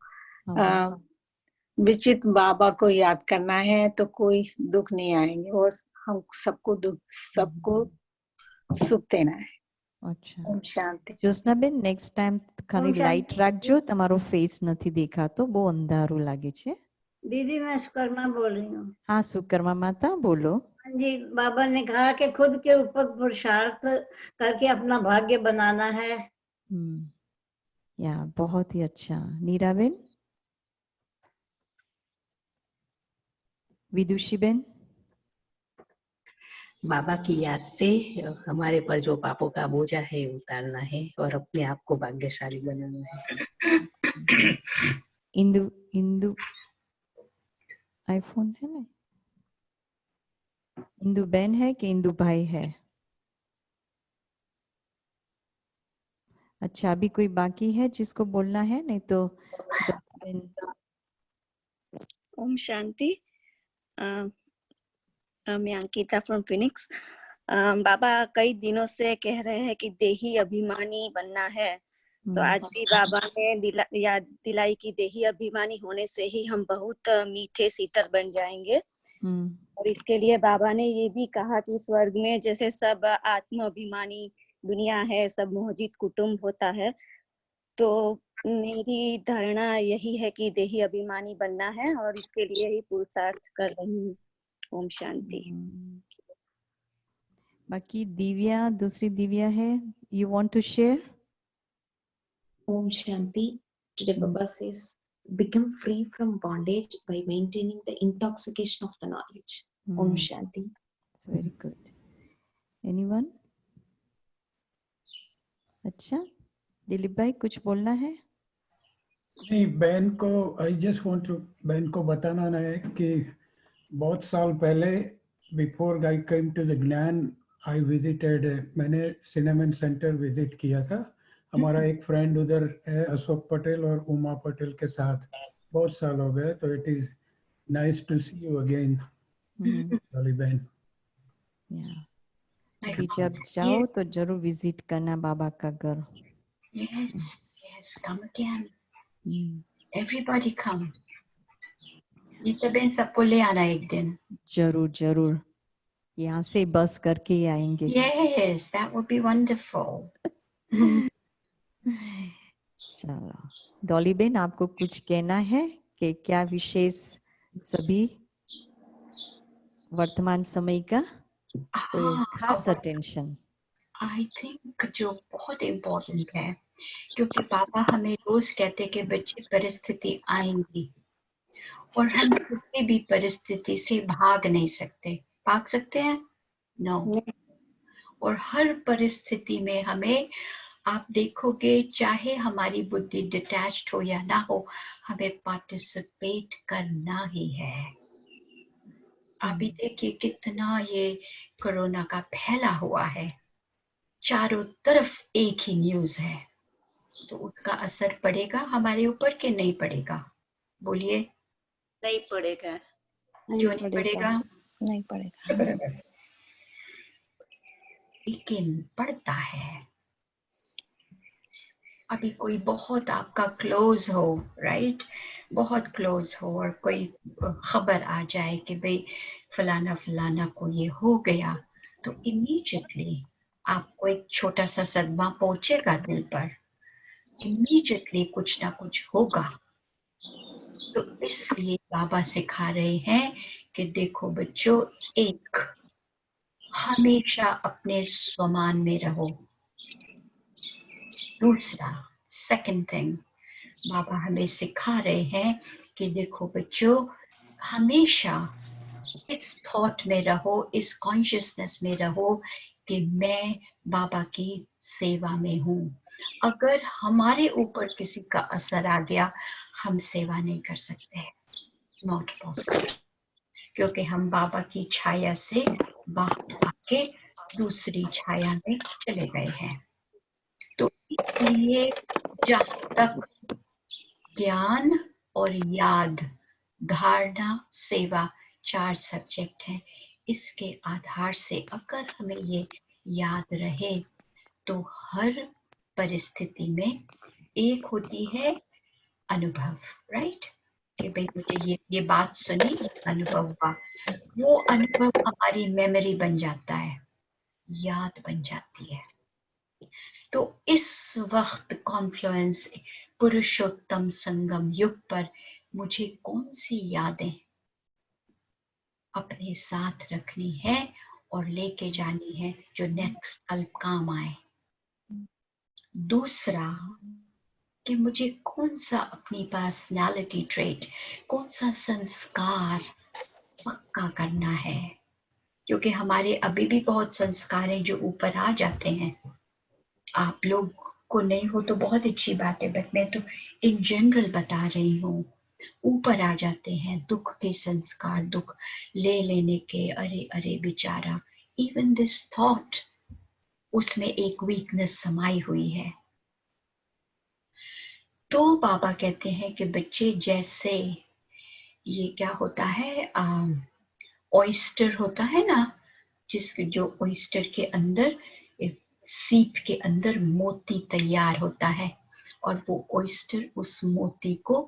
विचित बाबा को याद करना है तो कोई दुख नहीं आएंगे और हम सबको सुख देना है. અચ્છા ઓમ શાંતિ. જ્યોત્સનાબેન નેક્સ્ટ ટાઈમ ખાલી શાંતિ. લાઈટ રાખજો, તમારો ફેસ નથી દેખાતો, બહુ અંધારું લાગે છે. दीदी मैं सुकर्मा बोल रही हूँ. હા સુકર્મા માતા બોલો. हाँ जी, बाबा ने कहा कि खुद के ऊपर पुरुषार्थ करके अपना भाग्य बनाना है. या बहुत ही अच्छा. नीराबेन, विदुषीबेन. बाबा की याद से हमारे पर जो पापों का बोझा है उतारना है और अपने आप को भाग्यशाली बनाना है. इंदु इंदु आईफोन है ना? इंदु बहन है कि इंदु भाई है? अच्छा, अभी कोई बाकी है जिसको बोलना है? नहीं तो ओम शांति. मैं अंकिता फ्रॉम फिनिक्स. बाबा कई दिनों से कह रहे हैं कि देही अभिमानी बनना है. तो आज भी बाबा ने याद दिलाई कि देही अभिमानी होने से ही हम बहुत मीठे शीतल बन जाएंगे. और इसके लिए बाबा ने ये भी कहा कि स्वर्ग में जैसे सब आत्म अभिमानी दुनिया है, सब मोहजित कुटुंब होता है, तो मेरी धारणा यही है कि देही अभिमानी बनना है और इसके लिए ही पुरुषार्थ कर रही हूँ. ओम शांति. बाकी दिव्या, दूसरी दिव्या है, you want to share? Om Shanti. Today Baba says, become free from bondage by maintaining the intoxication of the knowledge. Om Shanti. It's very good. Anyone? अच्छा, दिलीप भाई कुछ बोलना है? नहीं, बहन को आई जस्ट वांट टू बहन को बताना है कि बहुत साल पहले before I came to the Gyan I visited, मैंने सिनेमन सेंटर विजिट किया था. हमारा एक फ्रेंड उधर है, अशोक पटेल और उमा पटेल के साथ. बहुत साल हो गए, तो it is nice to see you again Dolly बहन. अभी जब जाओ तो जरूर विजिट करना बाबा का घर. Yes, yes, come again. Everybody come. Gita बहन सबको ले आना एक दिन. जरूर जरूर, यहाँ से बस करके ही आएंगे. Yes, that would be wonderful. चलो, डॉली बेन आपको कुछ कहना है कि क्या विशेष सभी वर्तमान समय का खास अटेंशन? I think जो बहुत इम्पोर्टेंट है, क्योंकि पापा हमें रोज कहते कि बच्चे परिस्थिति आएंगी और हम किसी भी परिस्थिति से भाग नहीं सकते. भाग सकते हैं? नो. और हर परिस्थिति में हमें, आप देखोगे चाहे हमारी बुद्धि डिटैच्ड हो या ना हो, हमें पार्टिसिपेट करना ही है. अभी देखिए कितना ये कोरोना का फैला हुआ है, चारों तरफ एक ही न्यूज है, तो उसका असर पड़ेगा हमारे ऊपर कि नहीं पड़ेगा? बोलिए. नहीं पड़ेगा. क्यों नहीं पड़ेगा? नहीं पड़ेगा. लेकिन पड़ता है. अभी कोई बहुत आपका क्लोज हो, राइट, बहुत क्लोज हो, और कोई खबर आ जाए कि भाई फलाना फलाना को ये हो गया, तो इमीडिएटली आपको एक छोटा सा सदमा पहुंचेगा दिल पर. इमीडिएटली कुछ ना कुछ होगा. तो इसलिए बाबा सिखा रहे हैं कि देखो बच्चों, एक हमेशा अपने स्वमान में रहो. दूसरा, सेकंड थिंग, बाबा हमें सिखा रहे हैं कि देखो बच्चों, हमेशा इस थॉट में रहो, इस कॉन्शियसनेस में रहो कि मैं बाबा की सेवा में हूँ. अगर हमारे ऊपर किसी का असर आ गया, हम सेवा नहीं कर सकते. नॉट पॉसिबल, क्योंकि हम बाबा की छाया से बाहर आके दूसरी छाया में चले गए हैं. तो इसलिए जहाँ तक ज्ञान और याद, धारणा, सेवा, 4 सब्जेक्ट हैं, इसके आधार से अगर हमें ये याद रहे तो हर परिस्थिति में एक होती है अनुभव, राइट, कि भाई मुझे ये बात सुनी, अनुभव हुआ, वो अनुभव हमारी मेमोरी बन जाता है, याद बन जाती है। तो इस वक्त कॉन्फ्लुएंस पुरुषोत्तम संगम युग पर मुझे कौन सी यादें अपने साथ रखनी है और लेके जानी है जो नेक्स्ट कल काम आए। दूसरा कि मुझे कौन सा अपनी पर्सनालिटी ट्रेट, कौन सा संस्कार पक्का करना है, क्योंकि हमारे अभी भी बहुत संस्कार हैं जो ऊपर आ जाते हैं। आप लोग को नहीं हो तो बहुत अच्छी बात है, बट मैं तो इन जनरल बता रही हूँ, ऊपर आ जाते हैं दुख के संस्कार, दुख ले लेने के, अरे अरे बेचारा, इवन दिस थॉट, उसमें एक वीकनेस समाई हुई है। तो बाबा कहते हैं कि बच्चे, जैसे ये क्या होता है, ऑयस्टर होता है ना, जिसके जो ऑयस्टर के अंदर, सीप के अंदर मोती तैयार होता है, और वो ऑयस्टर उस मोती को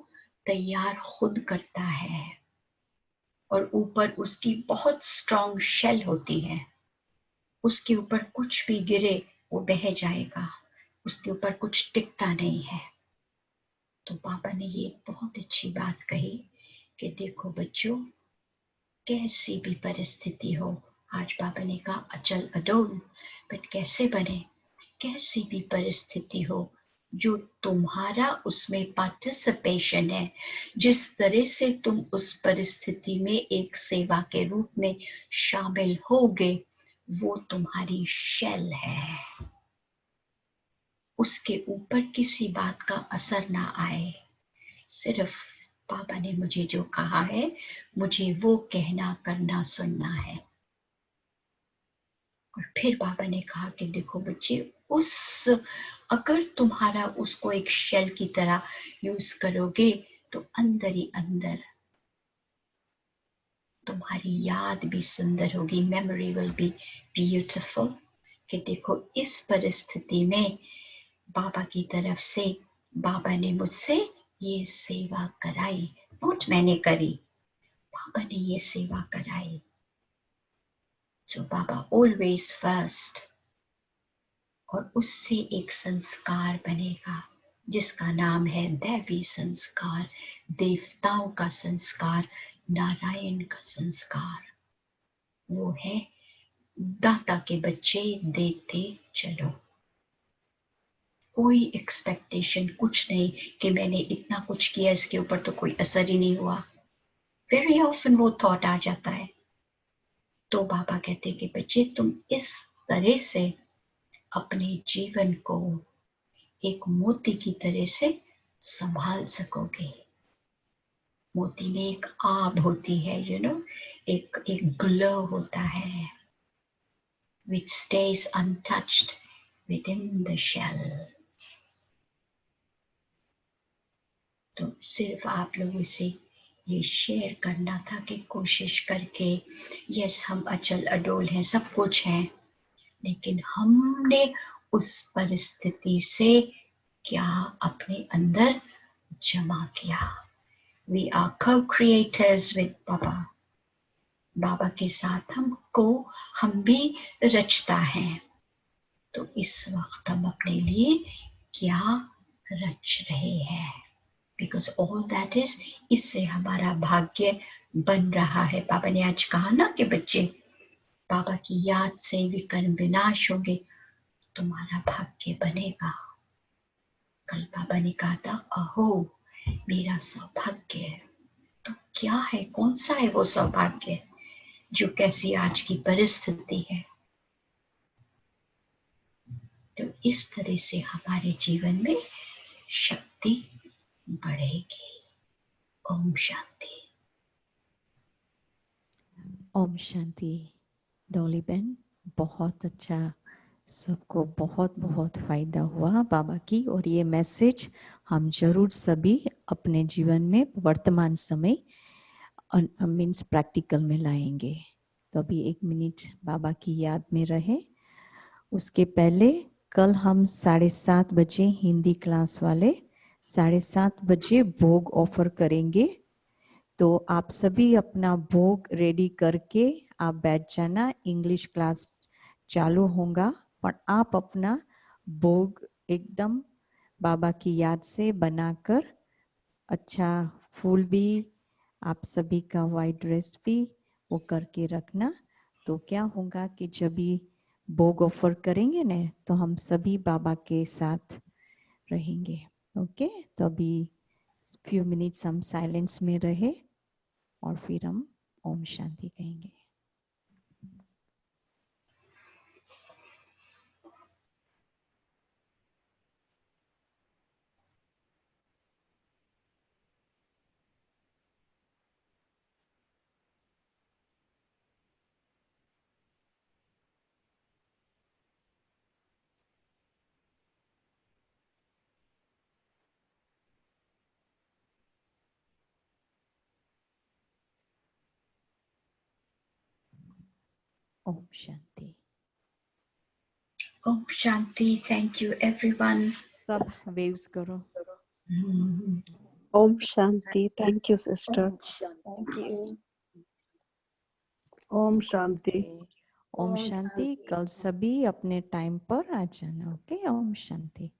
तैयार खुद करता है, और ऊपर उसकी बहुत स्ट्रॉन्ग शेल होती है, उसके ऊपर कुछ भी गिरे वो बह जाएगा, उसके ऊपर कुछ टिकता नहीं है। तो पापा ने ये बहुत अच्छी बात कही कि देखो बच्चों, कैसी भी परिस्थिति हो, आज पापा ने कहा अचल अडोल, बट कैसे बने, कैसी भी परिस्थिति हो, जो तुम्हारा उसमें पार्टिसिपेशन है, जिस तरह से तुम उस परिस्थिति में एक सेवा के रूप में शामिल होगे, वो तुम्हारी शेल है, उसके ऊपर किसी बात का असर ना आए। सिर्फ पापा ने मुझे जो कहा है, मुझे वो कहना, करना, सुनना है। और फिर पापा ने कहा कि देखो बच्चे, अगर तुम्हारा उसको एक शेल की तरह यूज करोगे तो अंदर ही अंदर तुम्हारी याद भी सुंदर होगी, मेमोरी विल बी ब्यूटीफुल, कि देखो इस परिस्थिति में बाबा की तरफ से बाबा ने मुझसे ये सेवा कराई, नोट मैंने करी, बाबा ने ये सेवा कराई। So बाबा ऑलवेज फर्स्ट, और उससे एक संस्कार बनेगा जिसका नाम है दैवी संस्कार, देवताओं का संस्कार, नारायण का संस्कार। वो है दाता के बच्चे देते चलो, कोई एक्सपेक्टेशन कुछ नहीं कि मैंने इतना कुछ किया, इसके ऊपर तो कोई असर ही नहीं हुआ। वेरी ऑफन वो थॉट आ जाता है। तो बाबा कहते कि बच्चे, तुम इस तरह से अपने जीवन को एक मोती की तरह से संभाल सकोगे। मोती में एक आग होती है, यू नो, एक ग्लो होता है, which stays untouched within the shell। तो सिर्फ आप लोगों से ये शेयर करना था कि कोशिश करके, यस हम अचल अडोल हैं, सब कुछ है, लेकिन हमने उस परिस्थिति से क्या अपने अंदर जमा किया। We are co-creators with बाबा। बाबा के साथ हम भी रचता है। तो इस वक्त हम अपने लिए क्या रच रहे हैं, बिकॉज ऑल दैट इज, इससे हमारा भाग्य बन रहा है। बाबा ने आज कहा ना कि बच्चे, बाबा की याद से विकर्म विनाश होंगे, तुम्हारा भाग्य बनेगा। कल बाबा ने कहा था, अहो मेरा सौभाग्य है। तो क्या है, कौन सा है वो सौभाग्य जो कैसी आज की परिस्थिति है। तो इस तरह से हमारे जीवन में शक्ति बढ़ेगी। ओम शांति। ओम शांति। डॉली बहन, बहुत अच्छा, सबको बहुत बहुत फायदा हुआ बाबा की, और ये मैसेज हम जरूर सभी अपने जीवन में वर्तमान समय मीन्स प्रैक्टिकल में लाएंगे। तो अभी 1 मिनट बाबा की याद में रहे। उसके पहले कल हम 7:30 बजे हिंदी क्लास वाले 7:30 बजे भोग ऑफर करेंगे तो आप सभी अपना भोग रेडी करके आप बैठ जाना। इंग्लिश क्लास चालू होगा, पर आप अपना भोग एकदम बाबा की याद से बनाकर, अच्छा फूल भी, आप सभी का वाइट ड्रेस भी वो करके रखना। तो क्या होगा कि जब भी भोग ऑफर करेंगे ना, तो हम सभी बाबा के साथ रहेंगे। ओके, तो अभी फ्यू मिनट्स हम साइलेंस में रहे और फिर हम ओम शांति कहेंगे। ओम शांति। ओम शांति। थैंक यू एवरीवन। सब वेव्स करो। ओम शांति। Thank you sister. Thank you. ओम शांति। ओम शांति। कल सभी अपने टाइम पर आ जाना। ओके, ओम शांति।